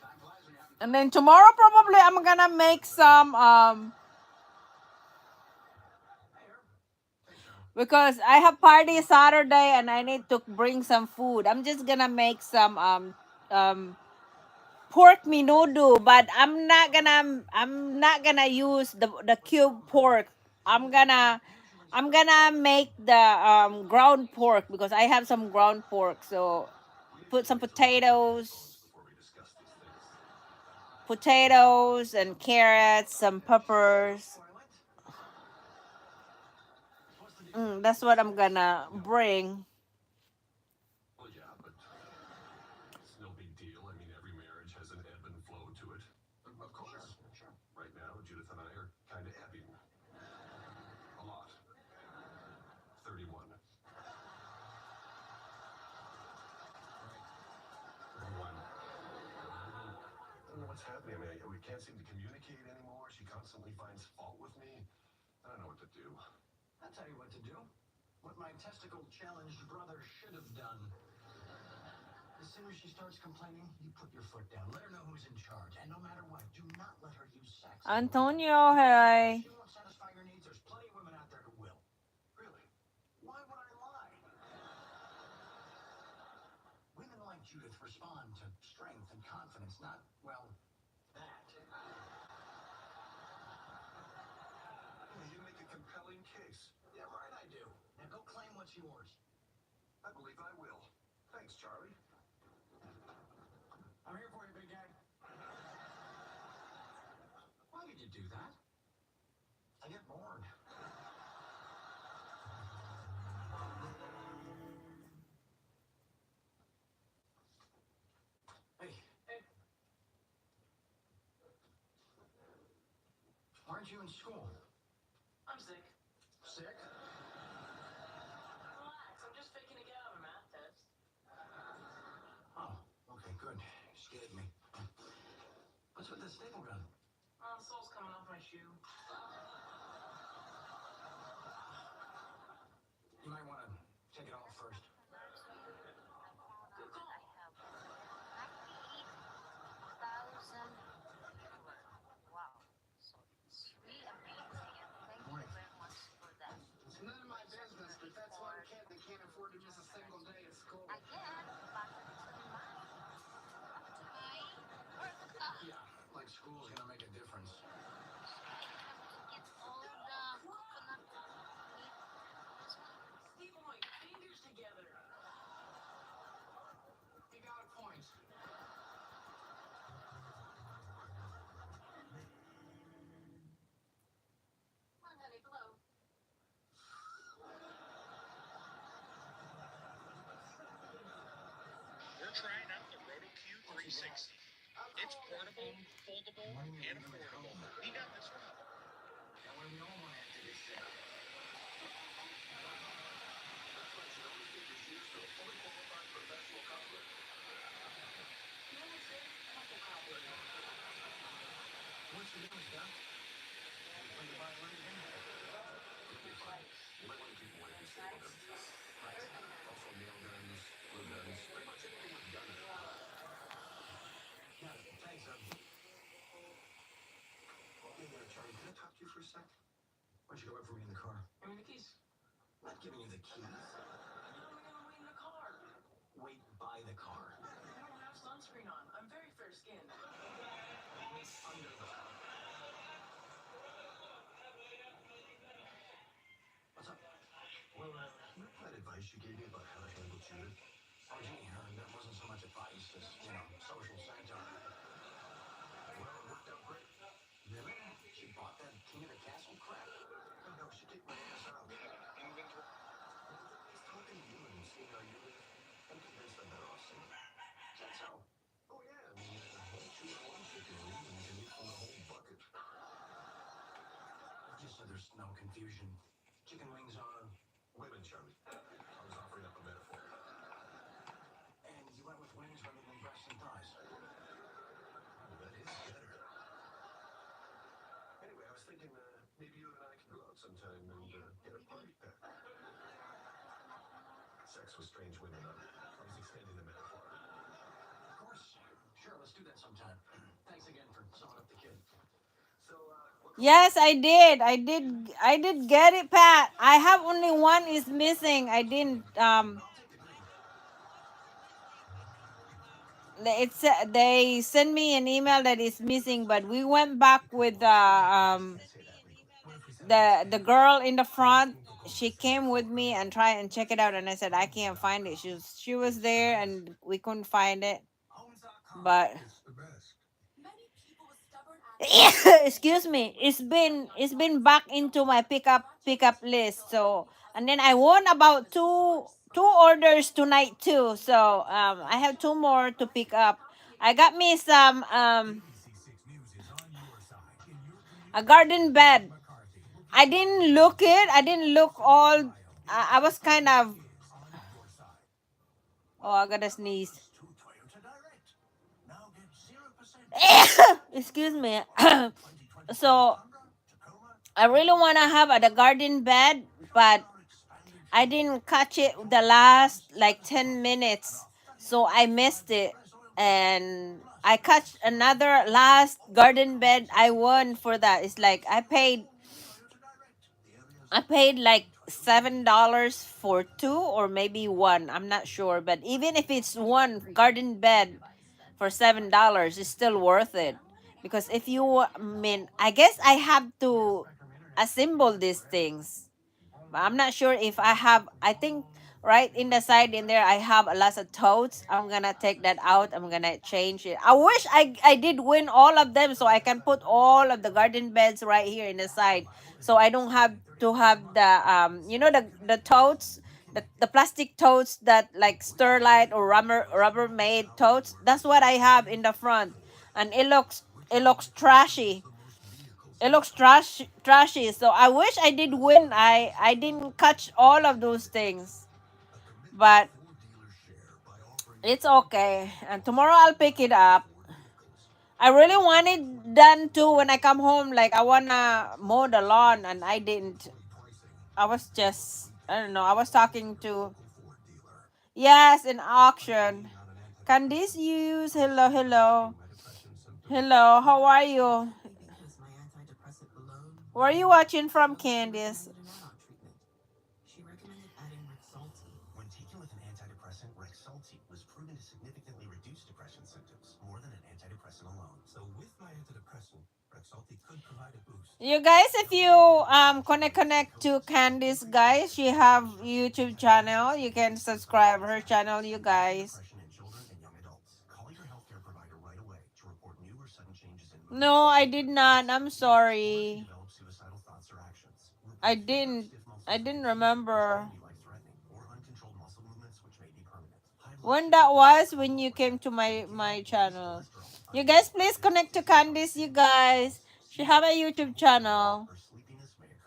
Time flies when you're having And then tomorrow probably I'm gonna make some because I have party Saturday and I need to bring some food. I'm just gonna make some pork menudo, but I'm not gonna use the cube pork. I'm gonna make the ground pork because I have some ground pork. So put some potatoes and carrots, some peppers. That's what I'm gonna bring. Well, yeah, but it's no big deal. I mean, every marriage has an ebb and flow to it. Of course. Sure. Right now, Judith and I are kind of ebbing. A lot. 31. 31. I don't know what's happening. I mean, we can't seem to communicate anymore. She constantly finds fault with me. I don't know what to do. I'll tell you what to do. What my testicle-challenged brother should have done. As soon as she starts complaining, you put your foot down. Let her know who's in charge. And no matter what, do not let her use sex. Antonio, hey. If you won't satisfy your needs, there's plenty of women out there who will. Really? Why would I lie? Women like Judith respond to strength and confidence, not, well, that. You make a compelling case. Yeah, right, I do. Now go claim what's yours. I believe I will. Thanks, Charlie. I'm here for you, big guy. Why did you do that? I get bored. Hey. Why aren't you in school? I'm sick. Sick? Relax, I'm just faking to get out of a math test. Oh, okay, good. You scared me. What's with the staple gun? The sole's coming off my shoe. You might want to take it off first. Good call. It's none of my business, but that's one kid that can't afford to miss a single day at school. Yeah, like school's gonna make a difference. Staple my fingers together. You got a point. Come on, honey, blow. We're trying out the RotoQ 360. It's portable, foldable, and affordable. We got this one. And when we all want to enter this setup. for a sec? Why don't you go wait for me in the car? Give me the keys. I'm not giving you the keys. You're only gonna wait in the car. Wait by the car. I don't have sunscreen on. I'm very fair skinned. Meet me under the car. What's up? Well, you know that advice you gave me about how to handle Judith? Oh, gee, that wasn't so much advice as, social satire. Well, it worked out great. Really? She bought that king of the castle crap? No, she kicked my ass out. Inventory. He's talking to you and seeing how you live. I'm convinced I'm better off single. Is that so? Oh, yeah. I mean, shoot one chicken wing and you can eat from the whole bucket. Just so there's no confusion. Chicken wings are... Wait a minute, Charlie. I was offering up a metaphor. And you went with wings rather than breasts and thighs. That is better. Anyway, I was thinking maybe you and I could go out sometime and get a party pack. Sex with strange women. I was extending the metaphor. Of course. Sure, let's do that sometime. Thanks again for sewing up the kid. So, Yes, I did. I did get it, Pat. I have only one is missing. I didn't it's they sent me an email that is missing, but we went back with the girl in the front. She came with me and tried and check it out, and I said I can't find it. She was there and we couldn't find it. But excuse me, it's been back into my pickup list. So, and then I won about two orders tonight too. So I have two more to pick up. I got me some a garden bed. I didn't look all. I was kind of. Oh, I gotta sneeze. Excuse me. So I really want to have the garden bed, but I didn't catch it the last like 10 minutes, so I missed it. And I catch another last garden bed. I won for that. It's like I paid like $7 for two or maybe one. I'm not sure, but even if it's one garden bed for $7, it's still worth it. Because if you, I mean, I guess I have to assemble these things. But I'm not sure if I have. I think right in the side in there I have a lot of totes. I'm gonna take that out. I'm gonna change it. I wish I did win all of them so I can put all of the garden beds right here in the side, so I don't have to have the the totes, the plastic totes that like Sterlite or rubber made totes. That's what I have in the front, and it looks trashy. It looks trashy. So I wish I did win. I didn't catch all of those things, but it's okay. And tomorrow I'll pick it up. I really want it done too when I come home. Like I wanna mow the lawn, and I didn't. I was just, I don't know. I was talking to, yes, in auction. Candice use hello. How are you? Where are you watching from, Candice? She recommended adding Rexulti. When taken with an antidepressant, Rexulti was proven to significantly reduce depression symptoms more than an antidepressant alone. So with my antidepressant, Rexulti could provide a boost. You guys, if you connect to Candice, guys, she have YouTube channel. You can subscribe her channel, you guys. No, I did not. I'm sorry. I didn't remember when that was, when you came to my channel. You guys, please connect to Candice, you guys. She have a YouTube channel.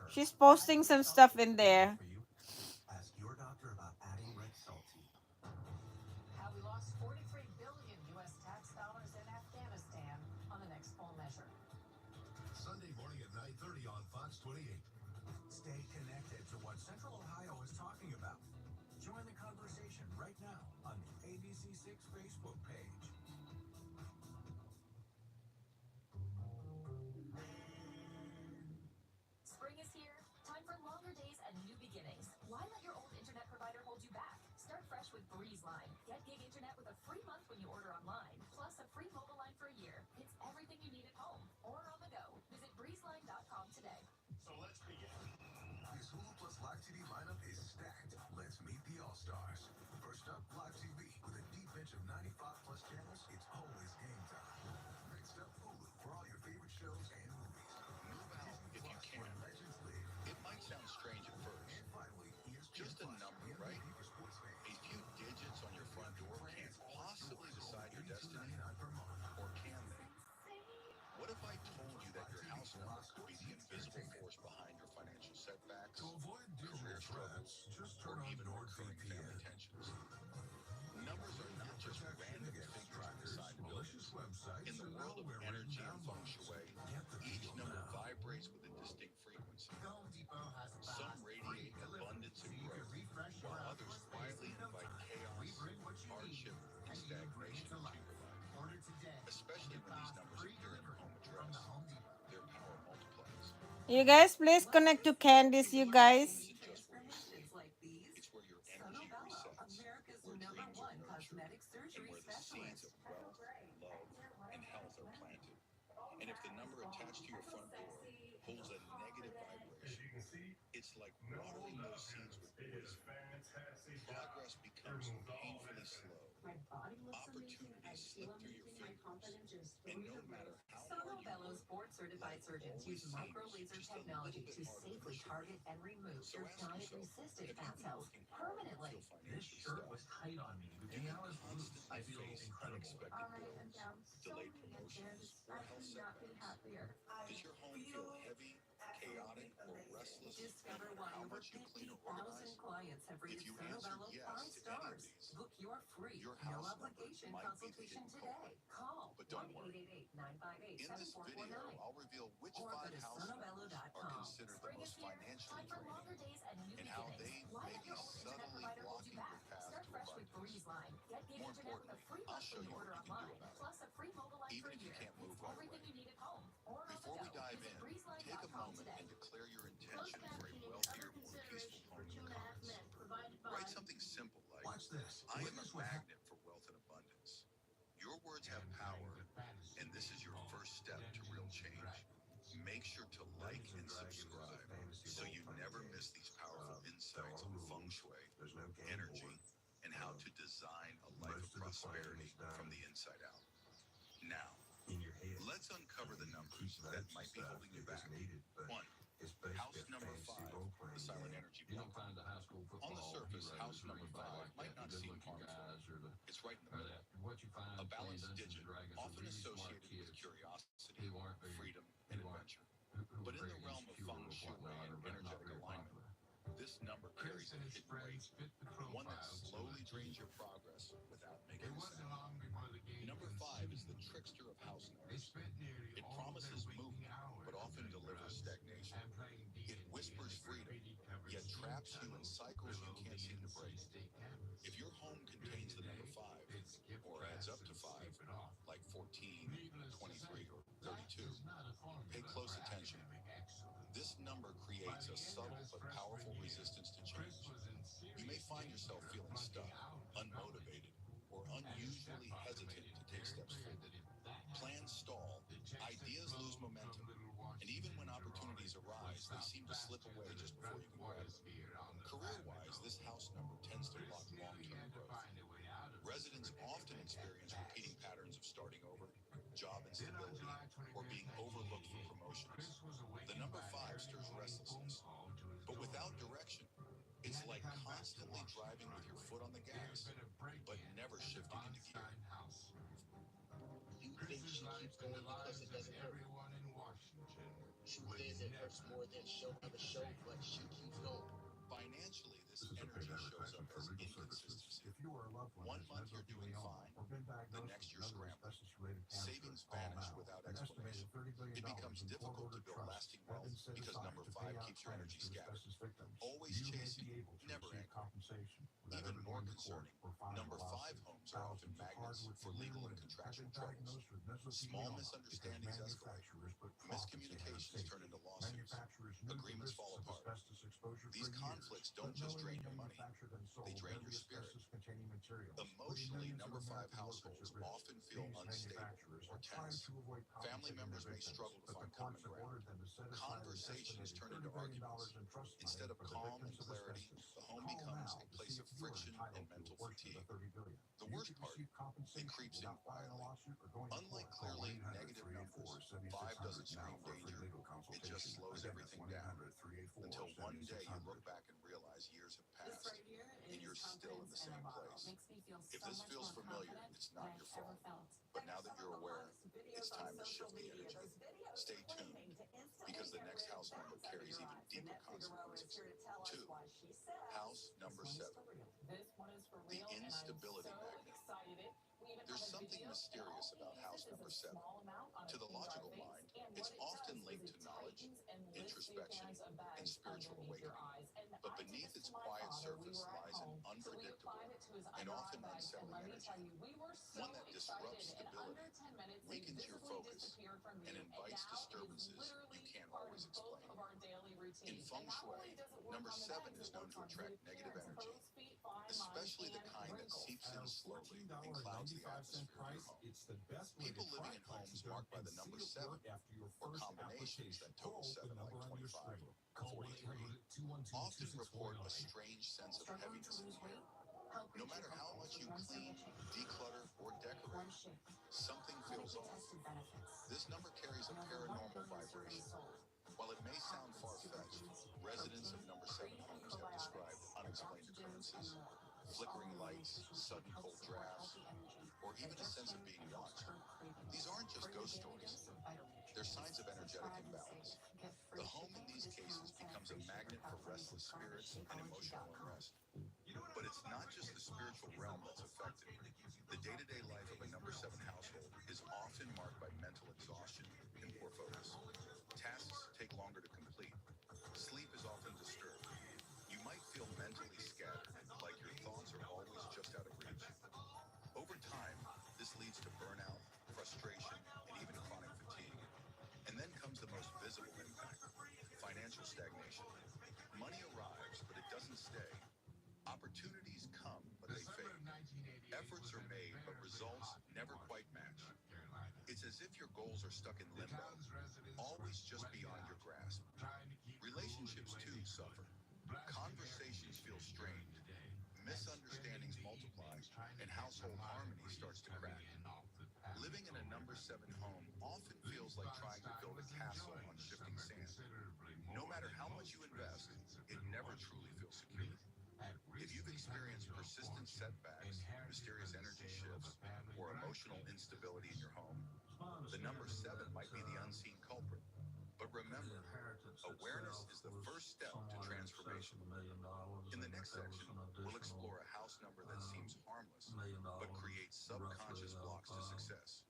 She's posting some stuff in there. Ask your doctor about adding Rexulti. How we lost 43 billion U.S. tax dollars in Afghanistan on the next poll measure. Sunday morning at 9:30 on Fox 28. Stay connected to what Central Ohio is talking about. Join the conversation right now on the ABC6 Facebook page. with Breeze Line. Get gig internet with a free month when you order online, plus a free mobile line for a year. It's everything you need at home or on the go. Visit breezeline.com today. So let's begin. This Hulu Plus Live TV lineup is stacked. Let's meet the All-Stars. First up, Live TV. With a deep bench of 95 plus channels, it's always game time. Next up, Hulu. For all your favorite shows and movies. Move out if you can. Where legends live. It might sound strange at first. And finally, ESPN Just a Plus, number, the right? MVP for sports fans. A few digits on your front door can't possibly decide your destiny, $32.99 per month. or can they? What if I told you that your house number could be the invisible force behind your financial setbacks, To avoid digital career struggles, threats, just or turn on even recurring family NordVPN. tensions? Numbers are not just random figures beside buildings. Malicious websites In the and world of malware energy and downloads. feng shui, Get the each deal number now. vibrates with a distinct frequency. Home Depot has Some radiate abundance and growth, while others quietly invite chaos, hardship, and stagnation into your life. Order today. Especially when these numbers appear in your home address, their power multiplies. You guys, please connect to Candice, you guys. Isn't just where you sleep, Like these, it's where your energy resets, America's where number dreams are one nurtured, cosmetic and surgery where the seeds specialist. of wealth, love, and health are planted. And if the number attached to your front door holds a negative vibration, it's like watering those seeds with poison. Progress becomes painfully slow. Opportunities slip through your fingers. And no matter how hard you Bellows work, board certified surgeons use micro laser technology to safely target and remove So your ask diet yourself, resistant have you fat been cells working hard and permanently. feel financially stuck? tight on me. Do you constantly face unexpected bills, delayed promotions, or health setbacks? Does your home feel heavy, chaotic, or restless no Discover matter why how over much you clean 50,000 or organize? clients have If rated you Sono answered Bello yes 5 to any of stars. these, Book your free, your no house number obligation might be the consultation hidden today. culprit. Call But don't worry. 1-888-958-7449 In this video, I'll reveal which or go 5 to house numbers are sonobello.com. considered the most financially draining, and how they Why may let be your old internet subtly provider hold you blocking back? your path Start to fresh with abundance. Breeze Line. Get gig More internet with a importantly, free I'll month show when you you what order you can do online, about it, plus a free mobile line even for a if you year. can't move It's right everything away. you need at home or on the Before we go. dive Visit in, take a breezeline.com moment today. and declare your intention for a wealthier, more peaceful home in the comments. Write something simple like, Watch this. I am a Witness what magnet for wealth and abundance. Your words have power, and this is your first step to real change. Make sure to like and subscribe so you never miss these powerful insights on feng shui, energy, and how to design a life of prosperity from the inside out. Now, let's uncover the numbers that might be holding you back. 1. House number 5, the silent energy You block. don't find the high school football On the surface, heroes house or number anybody 5 like might that, not the seem good-looking harmful. guys or the It's right in the or middle. that. What you find A playing balanced Dungeons digit, and Dragons are often really smart associated with kids curiosity, who aren't very freedom, and who aren't adventure. who But are in the very realm of insecure feng or shui whatnot, and or not energetic very alignment, popular. this number carries a hidden weight, one that slowly drains your progress without making a sound. Number 5 is the trickster of house numbers. It promises movement, but often delivers stagnation. It whispers freedom, yet traps you in cycles you can't seem to break. If your home contains the number 5, or adds up to 5, like 14, 23, or 32, pay close attention. This number creates a subtle but powerful resistance to change. You may find yourself feeling stuck, unmotivated, or unusually hesitant to take steps forward. Plans stall, ideas lose momentum, and even when opportunities arise, they seem to slip away just before you can grab them. Career-wise, this house number tends to block long-term growth. Residents often experience repeating patterns of starting over, job instability, or being overlooked for promotions. The number 5 stirs restlessness, but without direction. It's like constantly driving with your foot on the gas, but never shifting into gear. You think she keeps going because it doesn't hurt. Truth is, it hurts more than show by the show, but she keeps going. Financially, this energy shows up as inconsistency. One month you're doing fine, the next you're scrambling. Savings vanish without explanation. It becomes difficult to build lasting wealth because number 5 keeps your energy scattered. Always chasing, never anchoring. Even more concerning, number 5 homes are often magnets for legal and contractual troubles. Small misunderstandings escalate. Miscommunications turn into lawsuits. Agreements fall apart. These conflicts don't just drain your money, they drain your spirit. Emotionally, number 5 households often feel unstable or tense. Family members may struggle to find common ground. Conversations turn into arguments. Instead of calm and clarity, the home becomes a place of friction and mental fatigue. The worst part, it creeps in quietly. Unlike clearly negative numbers, 5 doesn't scream danger. It just slows everything down until one day you look back and realize years have passed and you're still in the same place. If this feels familiar, it's not your fault. But now that you're aware, it's time to shift the energy. Stay tuned, because the next house number carries even deeper consequences. 2. House number 7. The instability magnet. There's something mysterious about house number 7. To the logical mind, it's often linked to knowledge, introspection, and spiritual awakening. But beneath its quiet surface lies an unpredictable and often unsettling energy, one that disrupts stability, weakens your focus, and invites disturbances you can't always explain. In Feng Shui, number 7 is known to attract negative energy, especially the kind that seeps in slowly and clouds the atmosphere of your home. People living in homes marked by the number 7, or combinations that total 7, like 25 or 43, often report a strange sense of heaviness in the air. No matter how much you clean, declutter, or decorate, something feels off. This number carries a paranormal vibration. While it may sound far-fetched, residents of number 7 homes have described unexplained occurrences, flickering lights, sudden cold drafts, or even a sense of being watched. These aren't just ghost stories. They're signs of energetic imbalance. The home in these cases becomes a magnet for restless spirits and emotional unrest. But it's not just the spiritual realm that's affected. The day-to-day life of a number 7 household is often marked by mental exhaustion and poor focus. Tasks take longer to complete. Sleep is often disturbed. You might feel mentally scattered, like your thoughts are always just out of reach. Over time, this leads to burnout, frustration, and even chronic fatigue. And then comes the most visible impact: financial stagnation. Money arrives, but it doesn't stay. Opportunities come, but they fade. Efforts are made, but results never quite match. It's as if your goals are stuck in limbo, always just beyond your grasp. Relationships, too, suffer. Conversations feel strained. Misunderstandings multiply, and household harmony starts to crack. Living in a number 7 home often feels like trying to build a castle on shifting sand. No matter how much you invest, it never truly feels secure. If you've experienced persistent setbacks, mysterious energy shifts, or emotional instability in your home, the number 7 might be the unseen culprit. But remember, awareness is the first step to transformation. In the next section, we'll explore a house number that seems harmless, but creates subconscious blocks to success.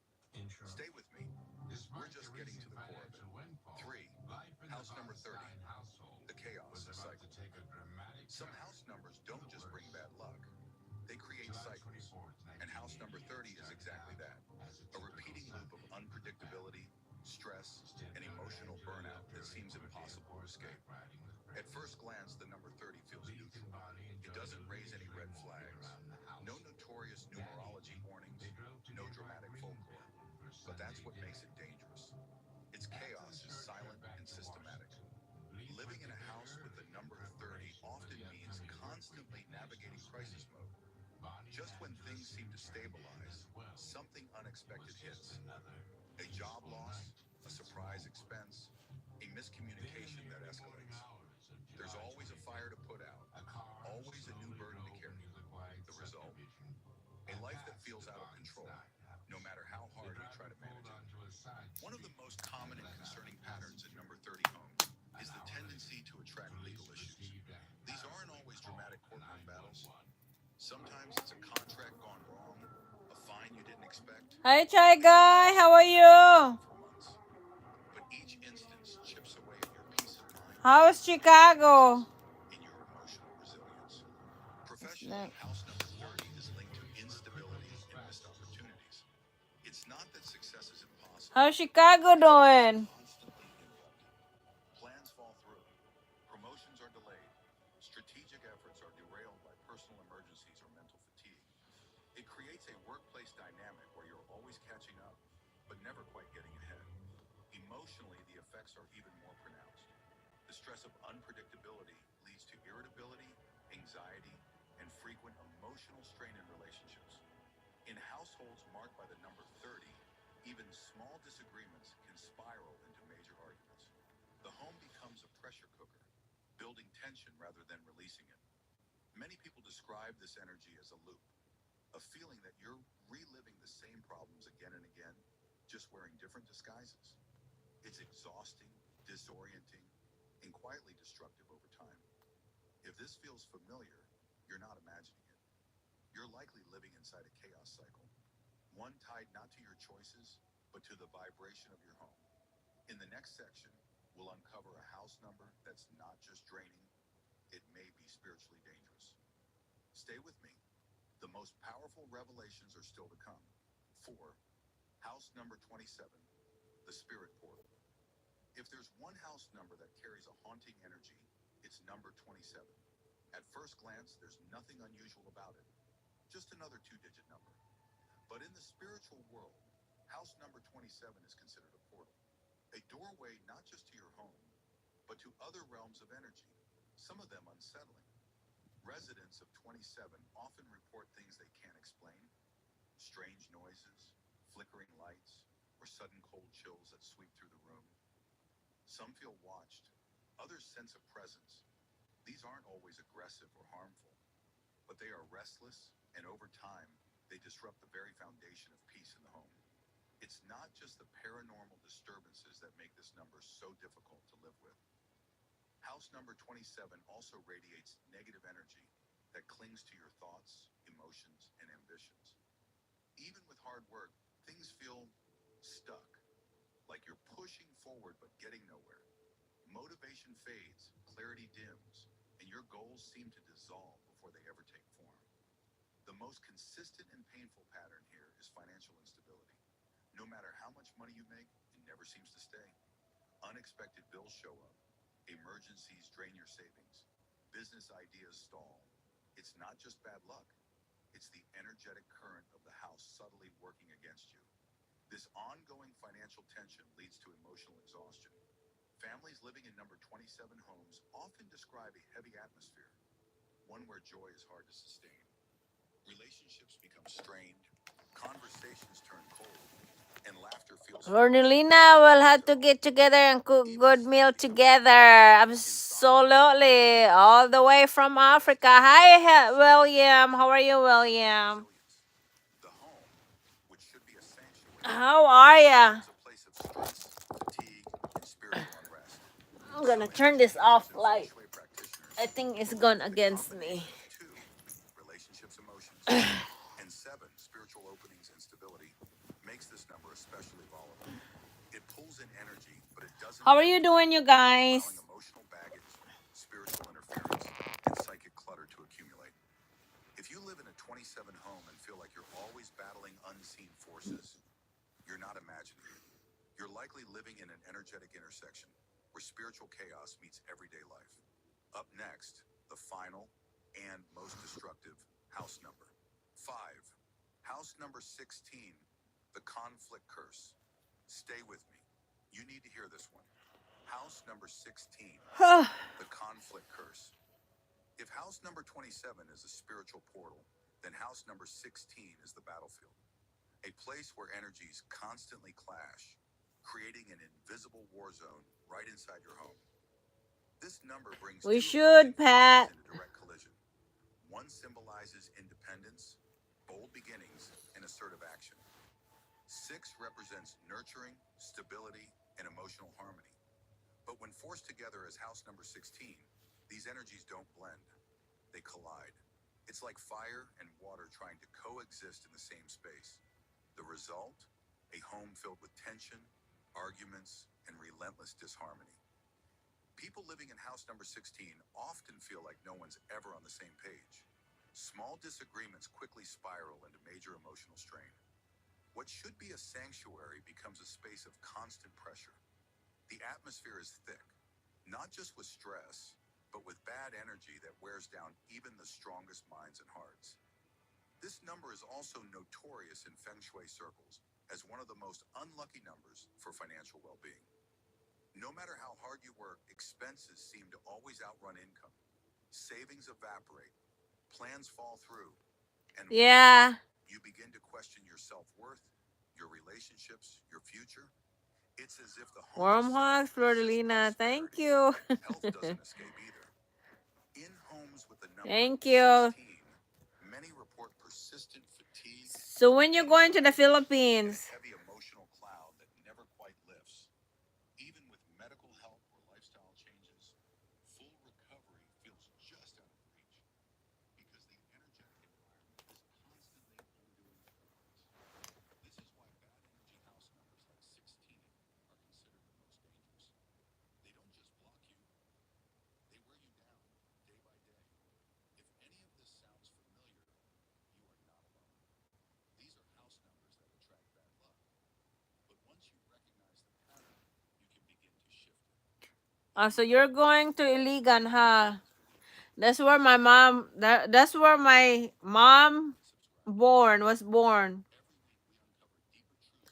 Stay with me. We're just getting to the core of it. 3. House number 30. The chaos cycle. Some house numbers don't just bring bad luck. They create cycles. And house number 30 is exactly that. A repeating loop of unpredictability, stress, and emotional burnout that seems impossible to escape. At first glance, the number 30 feels neutral. It doesn't raise any red flags. No notorious numerology warnings, no dramatic folklore. But that's what makes it dangerous. Its chaos is silent and systematic. Living in a house with the number 30 often means constantly navigating crisis mode. Just when things seem to stabilize, something unexpected hits. A job loss, a surprise expense, a miscommunication that escalates. There's always a fire to put out, always a new burden to carry. The result? A life that feels out of control, no matter how hard you try to manage it. One of the most common and concerning patterns in number 30 homes is the tendency to attract legal issues. These aren't always dramatic courtroom battles. Sometimes it's a contract gone wrong, a fine you didn't expect. Hi, Chai Guy. How are you? But each instance chips away at your peace of mind. How's Chicago? In your emotional resilience. Professionally, house number 30 is linked to instability and missed opportunities. It's not that success is impossible. How's Chicago doing? Constantly interrupted. Plans fall through. Promotions are delayed. Strategic efforts are derailed by personal emergencies or mental fatigue. It creates a workplace dynamic where you're always catching up, but never quite getting ahead. Emotionally, the effects are even more pronounced. The stress of unpredictability leads to irritability, anxiety, and frequent emotional strain in relationships. In households marked by the number 30, even small disagreements can spiral into major arguments. The home becomes a pressure cooker, building tension rather than releasing it. Many people describe this energy as a loop, a feeling that you're reliving the same problems again and again, just wearing different disguises. It's exhausting, disorienting, and quietly destructive over time. If this feels familiar, you're not imagining it. You're likely living inside a chaos cycle, one tied not to your choices, but to the vibration of your home. In the next section, we'll uncover a house number that's not just draining, it may be spiritually dangerous. Stay with me. The most powerful revelations are still to come. 4. House number 27, the spirit portal. If there's one house number that carries a haunting energy, it's number 27. At first glance, there's nothing unusual about it, just another two-digit number. But in the spiritual world, house number 27 is considered a portal, a doorway not just to your home, but to other realms of energy, some of them unsettling. Residents of 27 often report things they can't explain: strange noises, flickering lights, or sudden cold chills that sweep through the room. Some feel watched, others sense a presence. These aren't always aggressive or harmful, but they are restless, and over time, they disrupt the very foundation of peace in the home. It's not just the paranormal disturbances that make this number so difficult to live with. House number 27 also radiates negative energy that clings to your thoughts, emotions, and ambitions. Even with hard work, things feel stuck, like you're pushing forward but getting nowhere. Motivation fades, clarity dims, and your goals seem to dissolve before they ever take form. The most consistent and painful pattern here is financial instability. No matter how much money you make, it never seems to stay. Unexpected bills show up. Emergencies drain your savings. Business ideas stall. It's not just bad luck. It's the energetic current of the house subtly working against you. This ongoing financial tension leads to emotional exhaustion. Families living in number 27 homes often describe a heavy atmosphere, one where joy is hard to sustain. Relationships become strained, conversations turn cold, and laughter feels Flordilina will have to get together and cook good meal together. Absolutely. All the way from Africa. Hi, William. How are you, William? the home, which should be a sanctuary, How are ya? becomes a place of stress, fatigue, and spiritual unrest. I'm gonna turn this off light. I think it's gone against me. 2, relationships, emotions, and 7, spiritual openings and stability, makes this number especially volatile. It pulls in energy, but it doesn't. How are you doing, you guys? Allowing emotional baggage, spiritual interference, and psychic clutter to accumulate. If you live in a 27 home and feel like you're always battling unseen forces, you're not imagining it. You're likely living in an energetic intersection where spiritual chaos meets everyday life. Up next, the final and most destructive house number. 5. House number 16, the conflict curse. Stay with me. You need to hear this one. House number 16, the conflict curse. If house number 27 is a spiritual portal, then house number 16 is the battlefield. A place where energies constantly clash, creating an invisible war zone right inside your home. This number brings We two should, opposing Pat. forces into direct collision. One symbolizes independence, bold beginnings, and assertive action. 6 represents nurturing, stability, and emotional harmony. But when forced together as house number 16, these energies don't blend. They collide. It's like fire and water trying to coexist in the same space. The result? A home filled with tension, arguments, and relentless disharmony. People living in house number 16 often feel like no one's ever on the same page. Small disagreements quickly spiral into major emotional strain. What should be a sanctuary becomes a space of constant pressure. The atmosphere is thick, not just with stress, but with bad energy that wears wears down even the strongest minds and hearts. This number is also notorious in Feng Shui circles as one of the most unlucky numbers for financial well-being. No matter how hard you work, expenses seem to always outrun income. Savings evaporate, plans fall through, and Yeah. you begin to question your self-worth, your relationships, your future. It's as if the home Warm itself hugs, Flordilina. Thank you. health doesn't escape either. In homes with the number Thank you. 16, many report persistent fatigue. So when you're going to the Philippines, Heavy emotional cloud that never quite lifts. Even with medical help or lifestyle changes, full recovery feels just out of reach because the energetic environment is constantly undoing the progress. This is why bad energy house numbers like 16 are considered the most dangerous. They don't just block you, they wear you down day by day. If any of this sounds familiar, you are not alone. These are house numbers that attract bad luck. But once you recognize the pattern, you can begin to shift it. so you're going to Iligan, huh? That's where my mom. That's where my mom was born.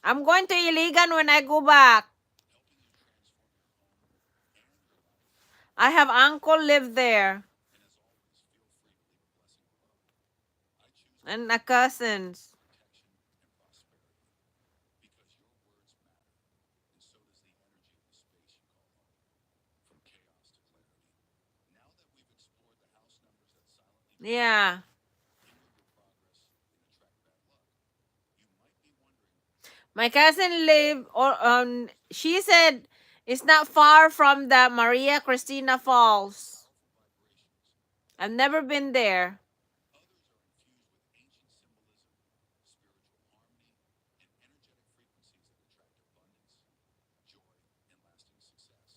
I'm going to Iligan when I go back. I have uncle live there. And a cousins. Yeah. My cousin live she said it's not far from the Maria Cristina Falls. I've never been there.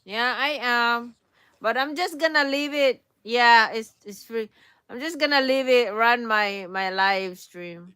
Yeah, I am. But I'm just gonna leave it. Yeah, it's free. I'm just gonna leave it run my live stream.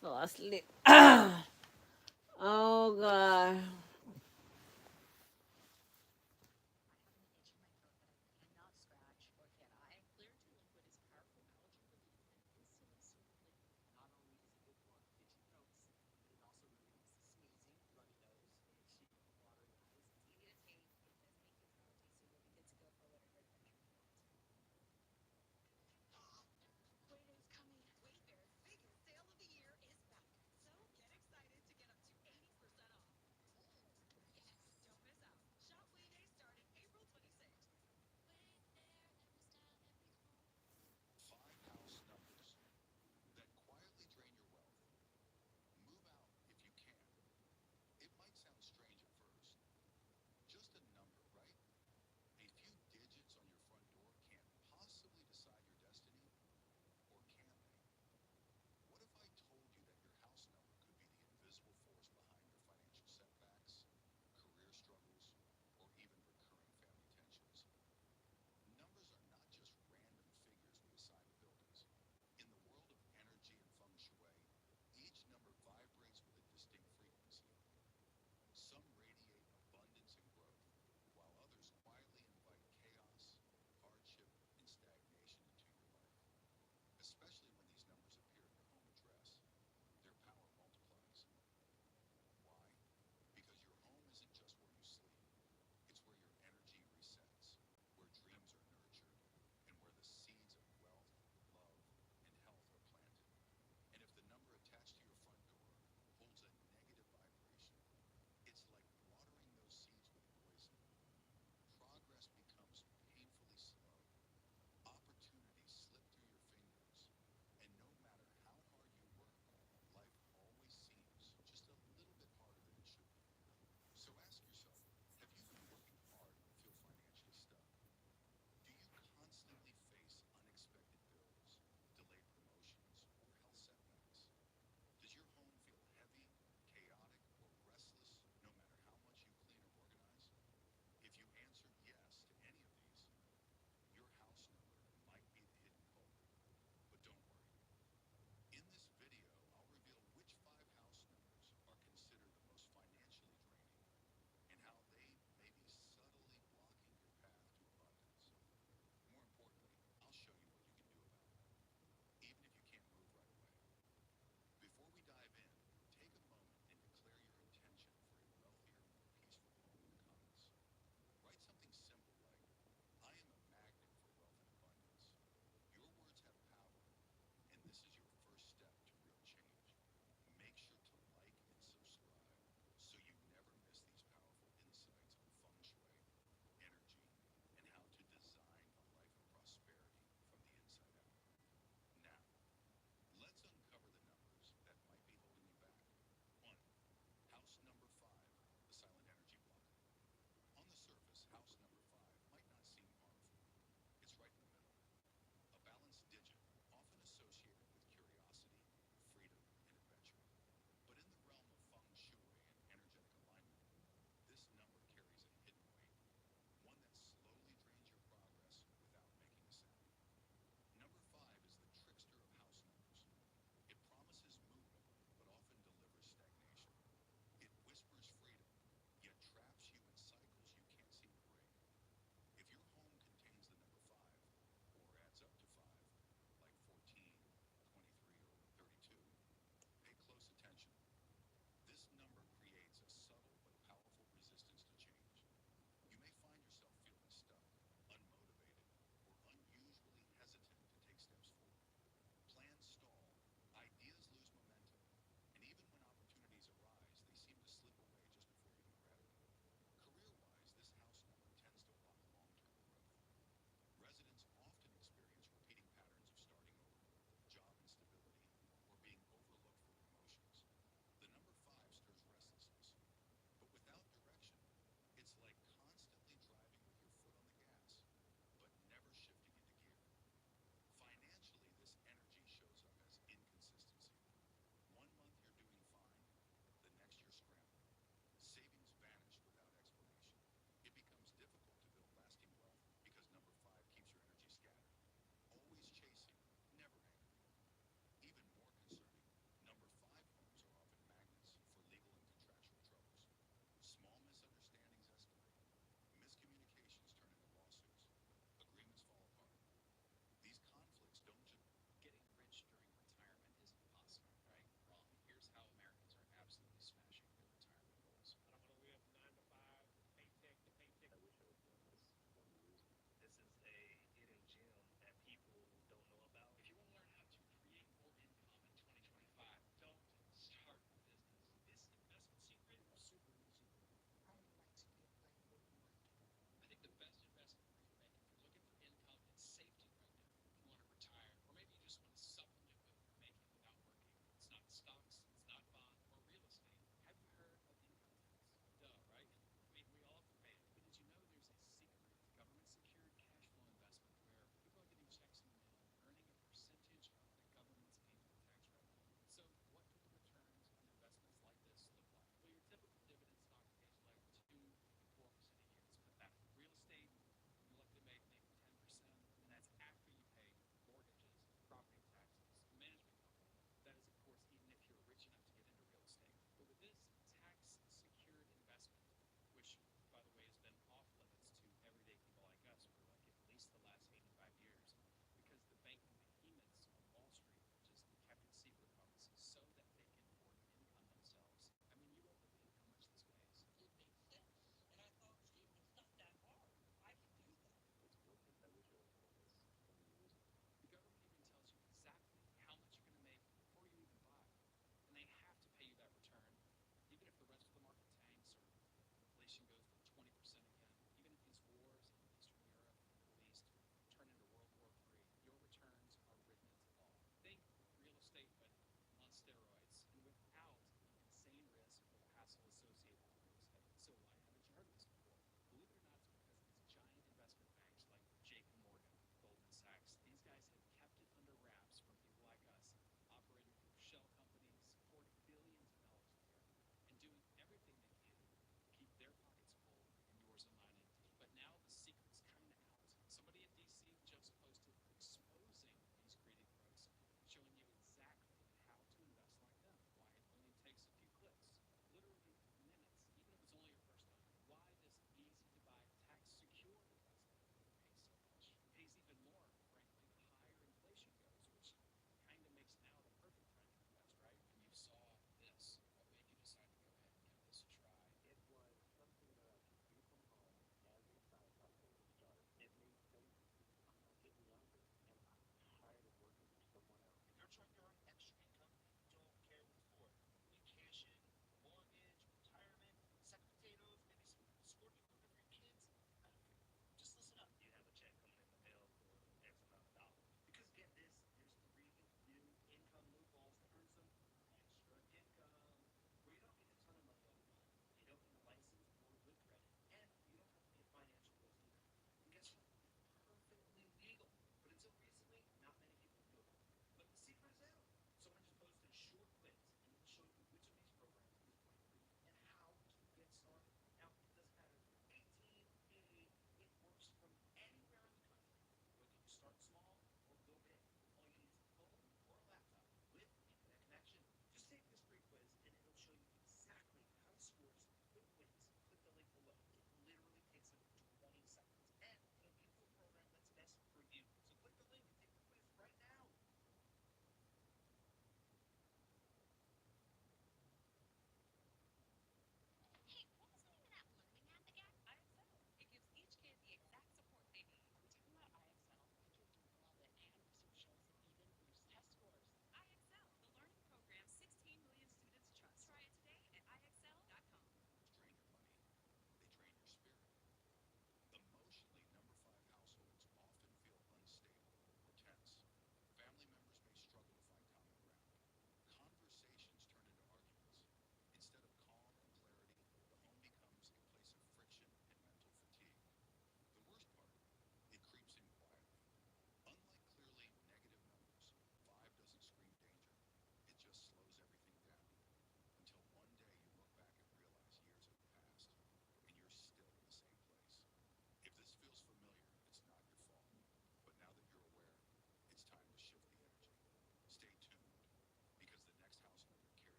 Fall asleep. Oh god.